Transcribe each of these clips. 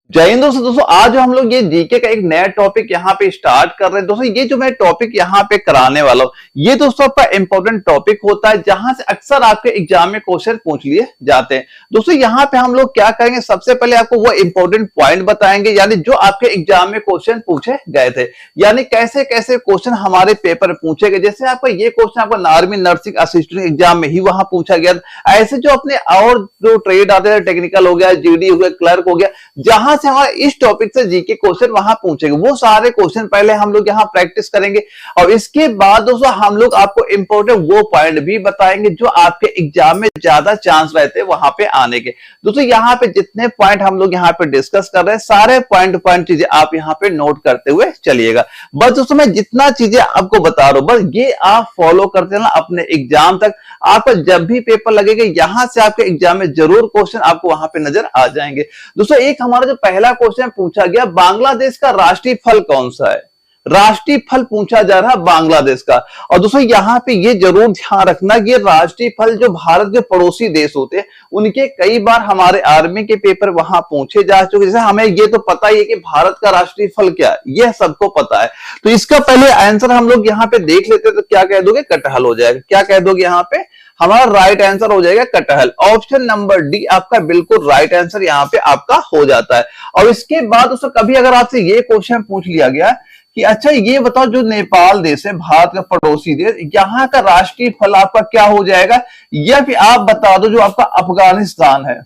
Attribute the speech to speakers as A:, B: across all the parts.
A: जय हिंद दोस्तों आज हम लोग ये जीके का एक नया टॉपिक यहाँ पे स्टार्ट कर रहे हैं। दोस्तों ये जो मैं टॉपिक यहाँ पे कराने वाला हूँ ये दोस्तों आपका इंपॉर्टेंट टॉपिक होता है जहां से अक्सर आपके एग्जाम में क्वेश्चन पूछ लिए जाते हैं। दोस्तों यहाँ पे हम लोग क्या करेंगे, सबसे पहले आपको वो इंपॉर्टेंट पॉइंट बताएंगे, यानी जो आपके एग्जाम में क्वेश्चन पूछे गए थे, यानी कैसे कैसे क्वेश्चन हमारे पेपर में पूछे गए। जैसे आपका ये क्वेश्चन आपका आर्मी नर्सिंग असिस्टेंट एग्जाम में ही वहां पूछा गया, ऐसे जो अपने और जो ट्रेड आते हैं, टेक्निकल हो गया, जीडी हो गया, क्लर्क हो गया, जहां से हमारे इस टॉपिक से जीके क्वेश्चन वहां पूछेंगे, वो सारे क्वेश्चन पहले हम लोग यहाँ प्रैक्टिस करेंगे और इसके बाद दोस्तों हम लोग आपको इंपॉर्टेंट वो पॉइंट भी बताएंगे जो आपके एग्जाम में ज्यादा चांस रहते हैं वहां पे आने के। दोस्तों यहाँ पे जितने पॉइंट हम लोग यहाँ पे डिस्कस कर रहे हैं, सारे पॉइंट चीजें आप यहाँ पे नोट करते हुए चलिएगा। बस दोस्तों मैं जितना चीजें आपको बता रहा हूं, बस ये आप फॉलो करते ना अपने एग्जाम तक। आपका जब भी पेपर लगेगा यहां से आपके एग्जाम में जरूर क्वेश्चन आपको वहां पे नजर आ जाएंगे। दोस्तों एक हमारा जो पहला क्वेश्चन पूछा गया, बांग्लादेश का राष्ट्रीय फल कौन सा है? राष्ट्रीय फल पूछा जा रहा है बांग्लादेश का। और दोस्तों यहाँ पे ये जरूर ध्यान रखना कि ये राष्ट्रीय फल जो भारत के पड़ोसी देश होते हैं उनके कई बार हमारे आर्मी के पेपर वहां पूछे जा चुके। जैसे हमें ये तो पता ही है कि भारत का राष्ट्रीय फल क्या है, यह सबको पता है। तो इसका पहले आंसर हम लोग यहाँ पे देख लेते हैं, तो क्या कह दोगे? कटहल हो जाएगा। क्या कह दोगे यहाँ पे? हमारा राइट आंसर हो जाएगा कटहल। ऑप्शन नंबर डी आपका बिल्कुल राइट आंसर यहाँ पे आपका हो जाता है। और इसके बाद दोस्तों कभी अगर आपसे ये क्वेश्चन पूछ लिया गया कि अच्छा ये बताओ, जो नेपाल देश है, भारत का पड़ोसी देश, यहाँ का राष्ट्रीय फल आपका क्या हो जाएगा? या फिर आप बता दो जो आपका अफगानिस्तान है,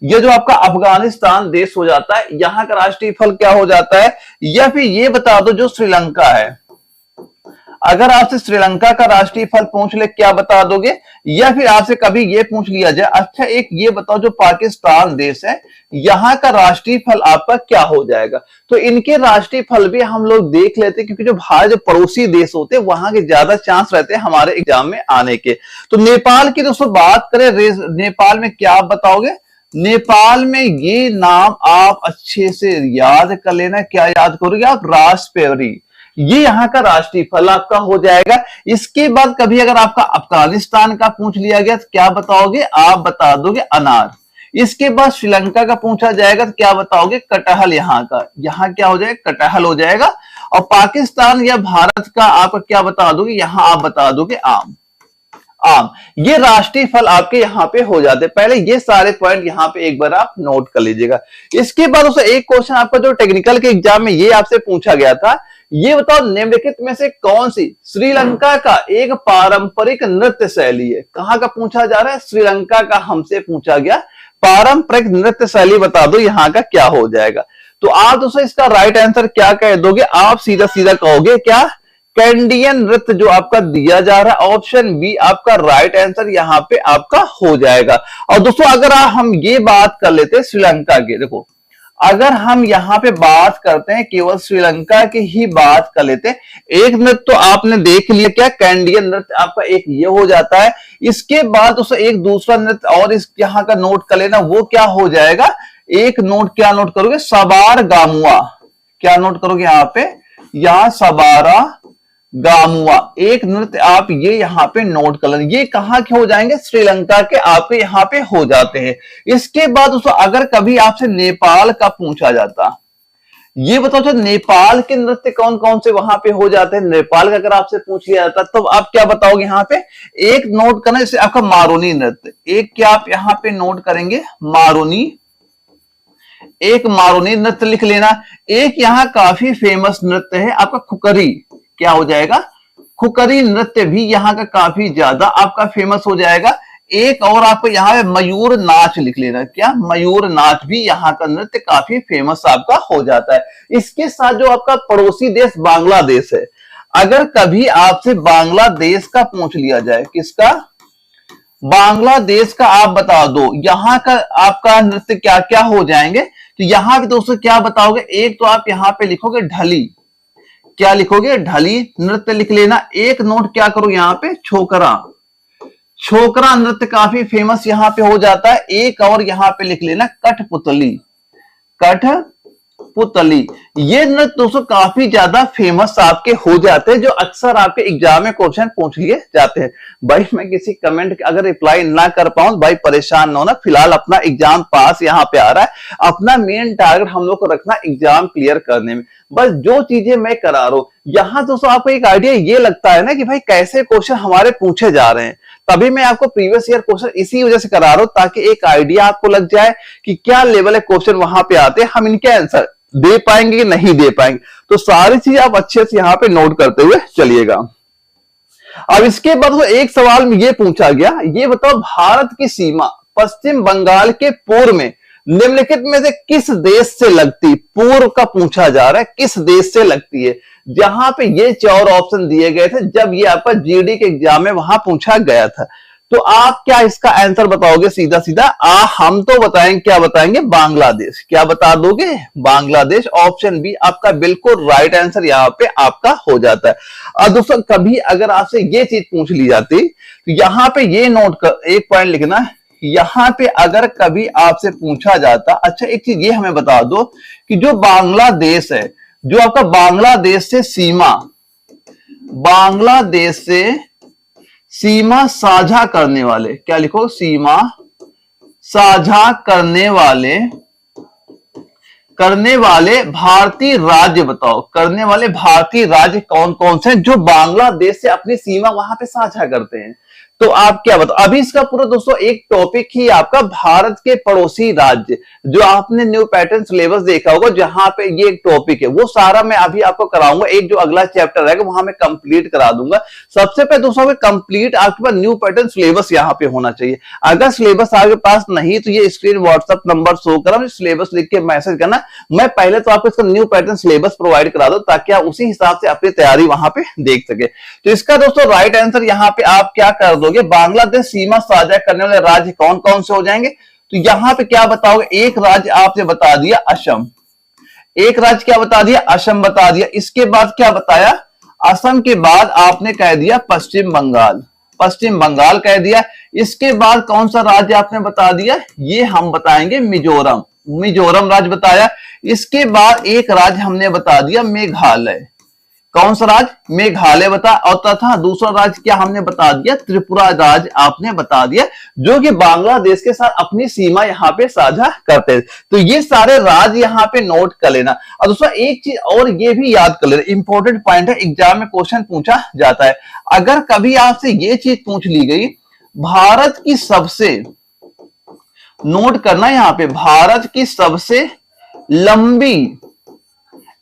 A: ये जो आपका अफगानिस्तान देश हो जाता है, यहाँ का राष्ट्रीय फल क्या हो जाता है? या फिर ये बता दो जो श्रीलंका है, अगर आपसे श्रीलंका का राष्ट्रीय फल पूछ ले क्या बता दोगे? या फिर आपसे कभी ये पूछ लिया जाए अच्छा एक ये बताओ जो पाकिस्तान देश है, यहाँ का राष्ट्रीय फल आपका क्या हो जाएगा? तो इनके राष्ट्रीय फल भी हम लोग देख लेते हैं, क्योंकि जो भारत जो पड़ोसी देश होते हैं वहां के ज्यादा चांस रहते हैं हमारे एग्जाम में आने के। तो नेपाल की दोस्तों बात करें, नेपाल में क्या आप बताओगे? नेपाल में ये नाम आप अच्छे से याद कर लेना। क्या याद करोगे आप? रास्पबेरी, ये यहाँ का राष्ट्रीय फल आपका हो जाएगा। इसके बाद कभी अगर आपका अफगानिस्तान का पूछ लिया गया तो क्या बताओगे? आप बता दोगे अनार। इसके बाद श्रीलंका का पूछा जाएगा तो क्या बताओगे? कटहल। यहाँ का, यहाँ क्या हो जाएगा? कटहल हो जाएगा। और पाकिस्तान या भारत का आप क्या बता दोगे? यहाँ आप बता दोगे आम। आम, ये राष्ट्रीय फल आपके यहाँ पे हो जाते हैं। पहले ये सारे पॉइंट यहाँ पे एक बार आप नोट कर लीजिएगा। इसके बाद उससे एक क्वेश्चन आपका जो टेक्निकल के एग्जाम में ये आपसे पूछा गया था, ये बताओ निम्नलिखित में से कौन सी श्रीलंका का एक पारंपरिक नृत्य शैली है? कहां का पूछा जा रहा है? श्रीलंका का हमसे पूछा गया पारंपरिक नृत्य शैली बता दो, यहाँ का क्या हो जाएगा? तो आप दोस्तों इसका राइट आंसर क्या कह दोगे? आप सीधा सीधा कहोगे क्या? कैंडियन नृत्य जो आपका दिया जा रहा है, ऑप्शन बी आपका राइट आंसर यहाँ पे आपका हो जाएगा। और दोस्तों अगर हम ये बात कर लेते हैं श्रीलंका की, देखो अगर हम यहाँ पे बात करते हैं केवल श्रीलंका की ही बात कर लेते हैं, एक नृत्य तो आपने देख लिया, क्या कैंडियन नृत्य आपका एक ये हो जाता है। इसके बाद दोस्तों एक दूसरा नृत्य और इस यहाँ का नोट कर लेना, वो क्या हो जाएगा? एक नोट क्या नोट करोगे? सबार गामुआ। क्या नोट करोगे यहाँ पे? यहाँ सबारा गामुआ एक नृत्य आप ये यहाँ पे नोट कर लें। ये कहां के हो जाएंगे? श्रीलंका के आपके यहाँ पे हो जाते हैं। इसके बाद दोस्तों अगर कभी आपसे नेपाल का पूछा जाता, ये बताओ जो नेपाल के नृत्य कौन कौन से वहां पे हो जाते हैं, नेपाल का अगर आपसे पूछ लिया जाता तो आप क्या बताओगे? यहाँ पे एक नोट करना, जैसे आपका मारूनी नृत्य, एक क्या आप यहाँ पे नोट करेंगे? मारूनी, एक मारूनी नृत्य लिख लेना। एक यहाँ काफी फेमस नृत्य है आपका खुकरी। क्या हो जाएगा? खुकरी नृत्य भी यहाँ का काफी ज्यादा आपका फेमस हो जाएगा। एक और आपको यहाँ पे मयूर नाच लिख लेना। क्या? मयूर नाच भी यहाँ का नृत्य काफी फेमस आपका हो जाता है। इसके साथ जो आपका पड़ोसी देश बांग्लादेश है, अगर कभी आपसे बांग्लादेश का पूछ लिया जाए, किसका? बांग्लादेश का आप बता दो, यहाँ का आपका नृत्य क्या क्या हो जाएंगे? तो यहाँ पे दोस्तों क्या बताओगे? एक तो आप यहाँ पे लिखोगे ढली। क्या लिखोगे? ढली नृत्य लिख लेना। एक नोट क्या करो यहाँ पे? छोकरा। छोकरा नृत्य काफी फेमस यहाँ पे हो जाता है। एक और यहाँ पे लिख लेना कठपुतली। कठपुतली कठपुतली, ये न दोस्तों काफी ज्यादा फेमस आपके हो जाते हैं, जो अक्सर आपके एग्जाम में क्वेश्चन पूछ लिए जाते हैं। भाई मैं किसी कमेंट अगर रिप्लाई ना कर पाऊं भाई परेशान ना होना, फिलहाल अपना एग्जाम पास यहाँ पे आ रहा है, अपना मेन टारगेट हम लोग को रखना एग्जाम क्लियर करने में। बस जो चीजें मैं करा रहा हूं यहां दोस्तों आपको एक आइडिया ये लगता है ना कि भाई कैसे क्वेश्चन हमारे पूछे जा रहे हैं, तभी मैं आपको प्रीवियस ईयर क्वेश्चन इसी वजह से करा रहा हूं ताकि एक आइडिया आपको लग जाए कि क्या लेवल है क्वेश्चन वहां पे आते हैं, हम इनके आंसर दे पाएंगे कि नहीं दे पाएंगे। तो सारी चीज आप अच्छे से यहाँ पे नोट करते हुए चलिएगा। अब इसके बाद एक सवाल में ये पूछा गया, ये बताओ भारत की सीमा पश्चिम बंगाल के पूर्व में निम्नलिखित में से किस देश से लगती, पूर्व का पूछा जा रहा है, किस देश से लगती है। जहां पे ये 4 ऑप्शन दिए गए थे जब ये आपका जीडी के एग्जाम में वहां पूछा गया था। तो आप क्या इसका आंसर बताओगे सीधा सीधा? हम तो बताएंगे, क्या बताएंगे? बांग्लादेश। क्या बता दोगे? बांग्लादेश। ऑप्शन बी आपका बिल्कुल राइट आंसर यहाँ पे आपका हो जाता है। और दोस्तों कभी अगर आपसे ये चीज पूछ ली जाती तो यहाँ पे ये नोट कर, एक पॉइंट लिखना, यहां पे अगर कभी आपसे पूछा जाता, अच्छा एक चीज ये हमें बता दो कि जो बांग्लादेश है, जो आपका बांग्लादेश से सीमा, बांग्लादेश से सीमा साझा करने वाले, क्या लिखो? सीमा साझा करने वाले भारतीय राज्य बताओ, करने वाले भारतीय राज्य कौन कौन से जो बांग्लादेश से अपनी सीमा वहां पे साझा करते हैं। तो आप क्या बताओ? अभी इसका पूरा दोस्तों एक टॉपिक ही आपका भारत के पड़ोसी राज्य, जो आपने न्यू पैटर्न सिलेबस देखा होगा जहां पे ये एक टॉपिक है, वो सारा मैं अभी आपको कराऊंगा। एक जो अगला चैप्टर रहेगा वहां मैं कंप्लीट करा दूंगा। सबसे पहले दोस्तों कंप्लीट आपके पास न्यू पैटर्न सिलेबस यहाँ पे होना चाहिए। अगर सिलेबस आपके पास नहीं तो ये स्क्रीन व्हाट्सएप नंबर शो करा, सिलेबस लिख के मैसेज करना, मैं पहले तो आपको इसका न्यू पैटर्न सिलेबस प्रोवाइड करा दो ताकि आप उसी हिसाब से अपनी तैयारी वहां पे देख सके। तो इसका दोस्तों राइट आंसर यहाँ पे आप क्या कर दो, बांग्लादेश सीमा साझा करने वाले राज्य कौन कौन से हो जाएंगे। तो यहां पे क्या बताओगे? एक राज्य आपने बता दिया असम, एक राज्य क्या बता दिया? असम बता दिया। इसके बाद क्या बताया? असम के बाद आपने कह दिया पश्चिम बंगाल, पश्चिम बंगाल कह दिया। इसके बाद कौन सा राज्य आपने बता दिया? ये हम बताएंगे मिजोरम, मिजोरम राज्य बताया। इसके बाद एक राज्य हमने बता दिया मेघालय, कौन सा राज्य? मेघालय बता, और तथा दूसरा राज्य क्या हमने बता दिया? त्रिपुरा राज्य आपने बता दिया, जो कि बांग्लादेश के साथ अपनी सीमा यहाँ पे साझा करते हैं। तो ये सारे राज्य यहाँ पे नोट कर लेना। और दूसरा एक चीज और ये भी याद कर लेना, इंपॉर्टेंट पॉइंट है, एग्जाम में क्वेश्चन पूछा जाता है। अगर कभी आपसे ये चीज पूछ ली गई, भारत की सबसे, नोट करना यहाँ पे, भारत की सबसे लंबी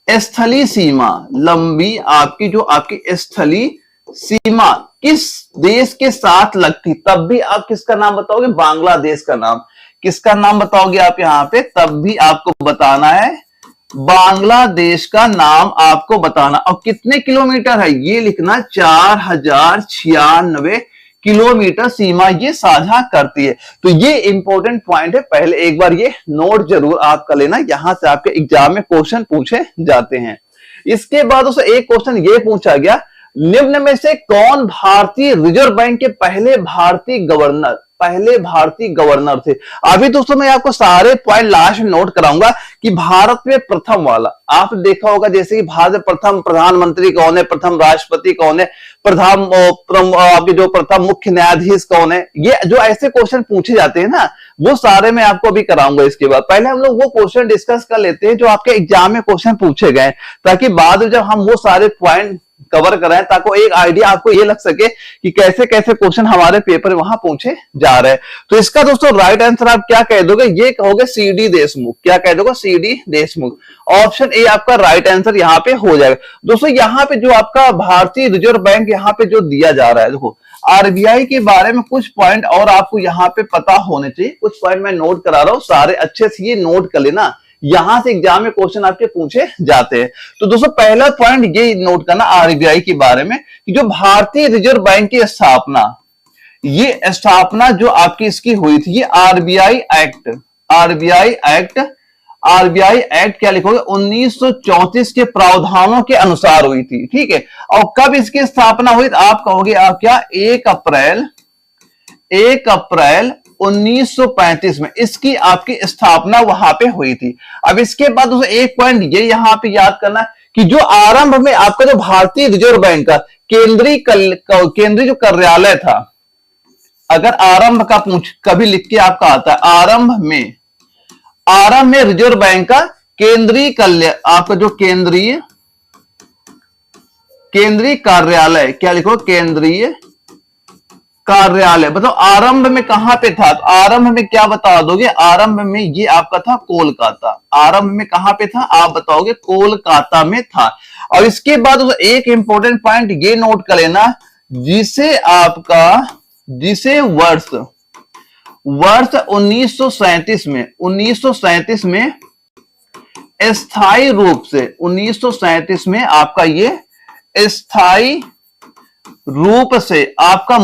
A: स्थलीय सीमा, लंबी आपकी जो आपकी स्थलीय सीमा किस देश के साथ लगती, तब भी आप किसका नाम बताओगे? बांग्लादेश का नाम। किसका नाम बताओगे आप यहाँ पे? तब भी आपको बताना है बांग्लादेश का नाम आपको बताना। और कितने किलोमीटर है ये लिखना, 4096 किलोमीटर सीमा ये साझा करती है। तो ये इंपॉर्टेंट पॉइंट है, पहले एक बार ये नोट जरूर आप कर लेना, यहां से आपके एग्जाम में क्वेश्चन पूछे जाते हैं। इसके बाद उससे एक क्वेश्चन ये पूछा गया, निम्न में से कौन भारतीय रिजर्व बैंक के पहले भारतीय गवर्नर, पहले भारतीय गवर्नर थे। अभी दोस्तों मैं आपको सारे पॉइंट लास्ट में नोट कराऊंगा कि भारत में प्रथम वाला आपने देखा होगा, जैसे कि भारत में प्रथम प्रधानमंत्री कौन है, प्रथम राष्ट्रपति कौन है, प्रथम आपके जो प्रथम मुख्य न्यायाधीश कौन है, ये जो ऐसे क्वेश्चन पूछे जाते हैं ना, वो सारे मैं आपको अभी कराऊंगा। इसके बाद पहले हम लोग वो क्वेश्चन डिस्कस कर लेते हैं जो आपके एग्जाम में क्वेश्चन पूछे गए, ताकि बाद में जब हम वो सारे पॉइंट कवर कराएं ताकि एक आइडिया आपको ये लग सके कि कैसे कैसे क्वेश्चन हमारे पेपर में वहां पूछे जा रहे हैं। तो इसका दोस्तों राइट आंसर आप क्या कह दोगे? ये कहोगे सीडी देशमुख। क्या कह दोगे? सीडी देशमुख। ऑप्शन ए आपका राइट आंसर यहाँ पे हो जाएगा। दोस्तों यहाँ पे जो आपका भारतीय रिजर्व बैंक यहाँ पे जो दिया जा रहा है, देखो आरबीआई के बारे में कुछ पॉइंट और आपको यहाँ पे पता होने चाहिए। कुछ पॉइंट मैं नोट करा रहा हूं, सारे अच्छे से ये नोट कर लेना, यहां से एग्जाम में क्वेश्चन आपके पूछे जाते हैं। तो दोस्तों पहला पॉइंट ये नोट करना आरबीआई के बारे में कि जो भारतीय रिजर्व बैंक की स्थापना, ये स्थापना जो आपकी इसकी हुई थी, ये आरबीआई एक्ट, आरबीआई एक्ट क्या लिखोगे? 1934 के प्रावधानों के अनुसार हुई थी। ठीक है, और कब इसकी स्थापना हुई? आप कहोगे आप क्या? 1 अप्रैल 1935 में इसकी आपकी स्थापना वहां पे हुई थी। अब इसके बाद उसे एक पॉइंट ये यहां पे याद करना कि जो आरंभ में आपका जो भारतीय रिजर्व बैंक का केंद्रीय जो कार्यालय था, अगर आरंभ का पूछ कभी लिख के आपका आता है, आरंभ में रिजर्व बैंक का आपका जो केंद्रीय कार्यालय, क्या लिखो, केंद्रीय कार्यालय, मतलब आरंभ में कहां पे था? तो आरंभ में क्या बता दोगे? आरंभ में ये आपका था कोलकाता। आरंभ में कहां पे था आप बताओगे? कोलकाता में था। और इसके बाद एक इंपॉर्टेंट पॉइंट ये नोट कर लेना, जिसे वर्ष 1937 में स्थायी रूप से 1937 में आपका ये स्थायी रूप से आपका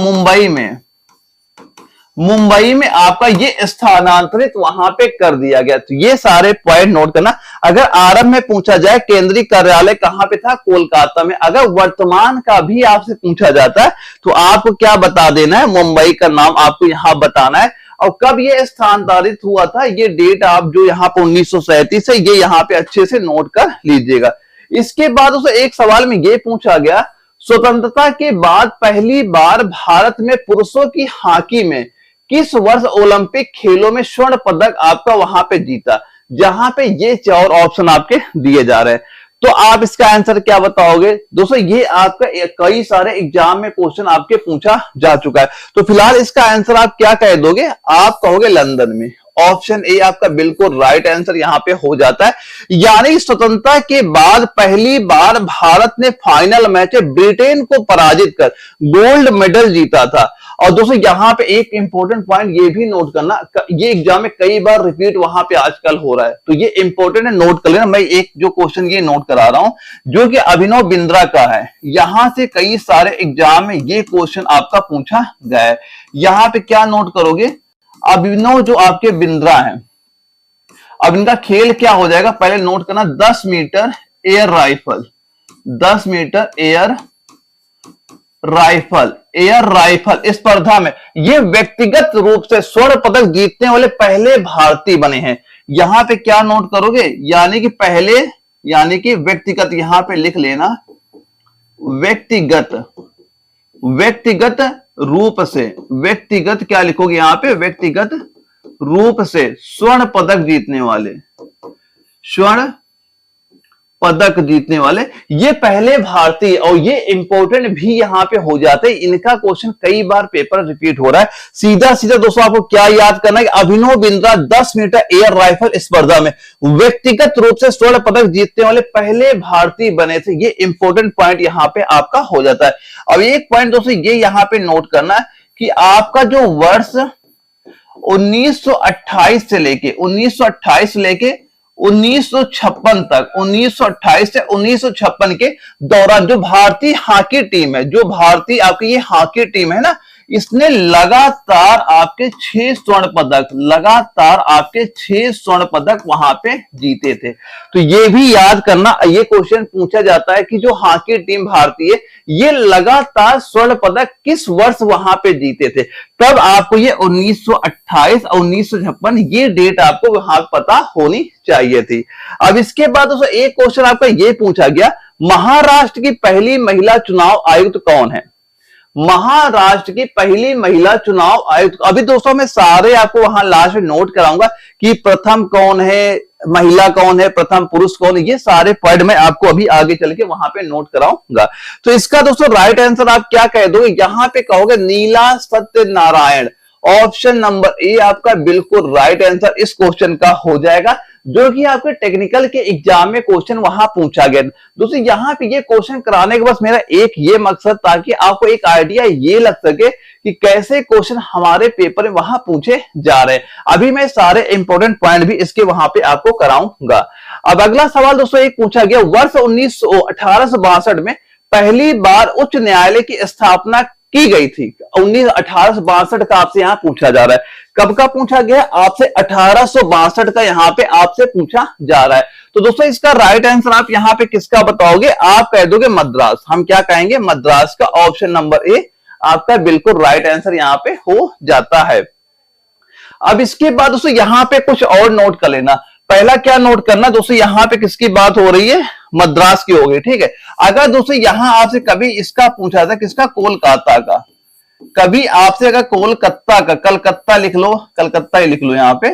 A: मुंबई में आपका ये स्थानांतरित वहां पे कर दिया गया। तो ये सारे पॉइंट नोट करना। अगर आरंभ में पूछा जाए केंद्रीय कार्यालय कहां पे था? कोलकाता में। अगर वर्तमान का भी आपसे पूछा जाता है तो आपको क्या बता देना है? मुंबई का नाम आपको यहां बताना है। और कब ये स्थानांतरित हुआ था, ये डेट आप जो यहाँ पे 1937 है, ये यहाँ पे अच्छे से नोट कर लीजिएगा। इसके बाद उसे एक सवाल में ये पूछा गया, स्वतंत्रता के बाद पहली बार भारत में पुरुषों की हॉकी में किस वर्ष ओलंपिक खेलों में स्वर्ण पदक आपका वहां पे जीता? जहां पे ये चार ऑप्शन आपके दिए जा रहे हैं, तो आप इसका आंसर क्या बताओगे? दोस्तों ये आपका कई सारे एग्जाम में क्वेश्चन आपके पूछा जा चुका है। तो फिलहाल इसका आंसर आप क्या कह दोगे? आप कहोगे लंदन में। ऑप्शन ए आपका बिल्कुल राइट आंसर यहां पे हो जाता है। यानी स्वतंत्रता के बाद पहली बार भारत ने फाइनल मैच में ब्रिटेन को पराजित कर गोल्ड मेडल जीता था। और दोस्तों यहां पे एक इंपॉर्टेंट पॉइंट ये भी नोट करना, ये एग्जाम में कई बार रिपीट वहां पे आजकल हो रहा है, तो ये इंपॉर्टेंट है, नोट कर लेना। मैं एक जो क्वेश्चन ये नोट करा रहा हूं जो कि अभिनव बिंद्रा का है, यहां से कई सारे एग्जाम में ये क्वेश्चन आपका पूछा गया है। यहां पे क्या नोट करोगे? अभिनव जो आपके बिंद्रा है, अब इनका खेल क्या हो जाएगा पहले नोट करना, 10 metre air rifle, 10 metre air rifle स्पर्धा में ये व्यक्तिगत रूप से स्वर्ण पदक जीतने वाले पहले भारतीय बने हैं। यहां पे क्या नोट करोगे? यानी कि व्यक्तिगत, यहां पे लिख लेना व्यक्तिगत रूप से, व्यक्तिगत क्या लिखोगे यहां पे? व्यक्तिगत रूप से स्वर्ण पदक जीतने वाले ये पहले भारतीय, और ये इंपॉर्टेंट भी यहां पे हो जाते हैं। इनका क्वेश्चन कई बार पेपर रिपीट हो रहा है। सीधा दोस्तों आपको क्या याद करना है? Abhinav Bindra 10 metre air rifle स्पर्धा में व्यक्तिगत रूप से स्वर्ण पदक जीतने वाले पहले भारतीय बने थे। ये इंपॉर्टेंट पॉइंट यहां पे आपका हो जाता है। अब एक पॉइंट दोस्तों ये यहां पे नोट करना है कि आपका जो वर्ष 1928 से लेके 1928 से 1956 के दौरान जो भारतीय हॉकी टीम है, जो भारतीय आपकी ये हॉकी टीम है ना, इसने लगातार आपके 6 स्वर्ण पदक वहां पे जीते थे। तो ये भी याद करना, ये क्वेश्चन पूछा जाता है कि जो हॉकी टीम भारतीय ये लगातार स्वर्ण पदक किस वर्ष वहां पे जीते थे। तब आपको ये 1928 और 1956 ये डेट आपको वहां पता होनी चाहिए थी। अब इसके बाद दोस्तों एक क्वेश्चन आपका ये पूछा गया, महाराष्ट्र की पहली महिला चुनाव आयुक्त कौन है? महाराष्ट्र की पहली महिला चुनाव आयुक्त, अभी दोस्तों मैं सारे आपको वहां लास्ट में नोट कराऊंगा कि प्रथम कौन है, महिला कौन है, प्रथम पुरुष कौन है, ये सारे पॉइंट मैं आपको अभी आगे चल के वहां पे नोट कराऊंगा। तो इसका दोस्तों राइट आंसर आप क्या कह दोगे? यहां पे कहोगे नीला सत्यनारायण। ऑप्शन नंबर ए आपका बिल्कुल राइट आंसर इस क्वेश्चन का हो जाएगा, जो कि आपके टेक्निकल के एग्जाम में क्वेश्चन वहां पूछा गया। दोस्तों यहां पे ये क्वेश्चन कराने के बस मेरा एक ये मकसद, ताकि आपको एक आइडिया ये लग सके कि कैसे क्वेश्चन हमारे पेपर में वहां पूछे जा रहे हैं। अभी मैं सारे इंपॉर्टेंट पॉइंट भी इसके वहां पे आपको कराऊंगा। अब अगला सवाल दोस्तों एक पूछा गया, वर्ष 1862 में पहली बार उच्च न्यायालय की स्थापना की गई थी। 1862 का आपसे यहां पूछा जा रहा है। कब का पूछा गया? आपसे 1862 का यहां पे आपसे पूछा जा रहा है। तो दोस्तों इसका राइट आंसर आप यहां पे किसका बताओगे? आप कह दोगे मद्रास। हम क्या कहेंगे? मद्रास का। ऑप्शन नंबर ए आपका बिल्कुल राइट आंसर यहां पे हो जाता है। अब इसके बाद दोस्तों यहाँ पे कुछ और नोट कर लेना। पहला क्या नोट करना दोस्तों, यहाँ पे किसकी बात हो रही है, मद्रास की हो गई, ठीक है। अगर दोस्तों यहाँ आपसे कभी इसका पूछा था, किसका, कोलकाता का, कभी आपसे अगर कोलकाता का, कलकत्ता लिख लो, कलकत्ता ही लिख लो यहाँ पे,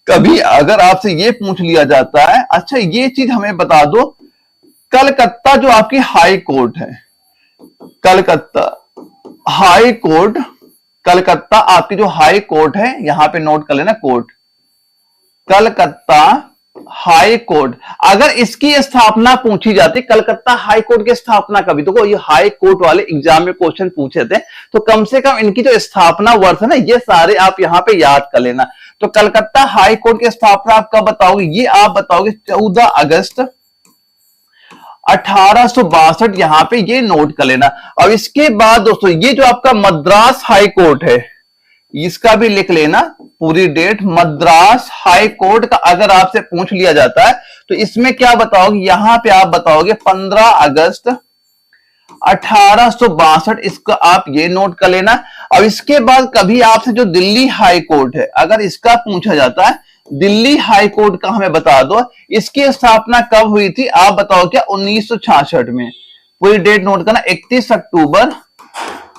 A: कभी अगर आपसे ये पूछ लिया जाता है, अच्छा ये चीज हमें बता दो, कलकत्ता जो आपकी हाई कोर्ट है, कलकत्ता हाई कोर्ट, कलकत्ता आपकी जो हाई कोर्ट है, यहां पे नोट कर लेना कोर्ट, कलकत्ता हाई कोर्ट, अगर इसकी स्थापना पूछी जाती, कलकत्ता हाई कोर्ट की स्थापना कभी, देखो ये हाई कोर्ट वाले एग्जाम में क्वेश्चन पूछे थे, तो कम से कम इनकी जो स्थापना वर्ष है ना, ये सारे आप यहां पे याद कर लेना। तो कलकत्ता हाई कोर्ट की स्थापना आप कब बताओगे, ये आप बताओगे 14 अगस्त 1862, यहां पे ये नोट कर लेना। अब इसके बाद दोस्तों ये जो आपका मद्रास हाई कोर्ट है, इसका भी लिख लेना पूरी डेट। मद्रास हाई कोर्ट का अगर आपसे पूछ लिया जाता है तो इसमें क्या बताओगे, यहां पे आप बताओगे 15 अगस्त 1862, इसका आप ये नोट कर लेना। अब इसके बाद कभी आपसे जो दिल्ली हाई कोर्ट है, अगर इसका पूछा जाता है, दिल्ली हाई कोर्ट का हमें बता दो, इसकी स्थापना कब हुई थी, आप बताओ क्या, 1966 में। पूरी डेट नोट करना, 31 अक्टूबर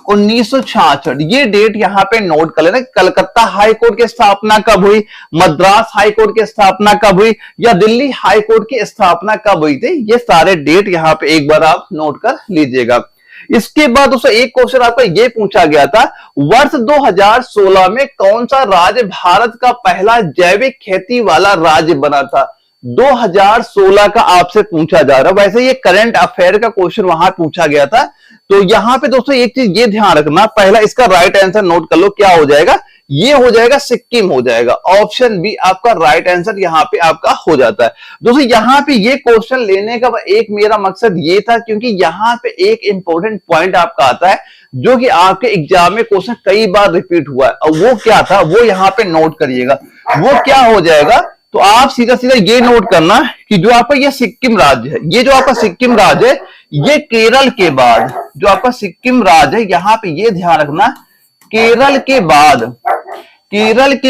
A: 1966, ये डेट यहां पे नोट कर लेना। कलकत्ता हाई कोर्ट की स्थापना कब हुई, मद्रास हाई कोर्ट की स्थापना कब हुई, या दिल्ली हाई कोर्ट की स्थापना कब हुई थी, ये सारे डेट यहां पे एक बार आप नोट कर लीजिएगा। इसके बाद दोस्तों एक क्वेश्चन आपका ये पूछा गया था, वर्ष 2016 में कौन सा राज्य भारत का पहला जैविक खेती वाला राज्य बना था, 2016 का आपसे पूछा जा रहा है। वैसे ये करंट अफेयर का क्वेश्चन वहां पूछा गया था, तो यहां पे दोस्तों एक चीज ये ध्यान रखना, पहला इसका राइट आंसर नोट कर लो, क्या हो जाएगा, ये हो जाएगा सिक्किम हो जाएगा, ऑप्शन बी आपका राइट आंसर यहां पे आपका हो जाता है। दोस्तों यहां पे ये क्वेश्चन लेने का एक मेरा मकसद ये था, क्योंकि यहां पे एक इंपॉर्टेंट पॉइंट आपका आता है जो कि आपके एग्जाम में क्वेश्चन कई बार रिपीट हुआ है, और वो क्या था वो यहां पे नोट करिएगा। वो क्या हो जाएगा, तो आप सीधा सीधा ये नोट करना कि जो आपका ये सिक्किम राज्य है, ये जो आपका सिक्किम राज्य है, ये केरल के बाद जो आपका सिक्किम राज्य है, यहां पे ये ध्यान रखना, केरल के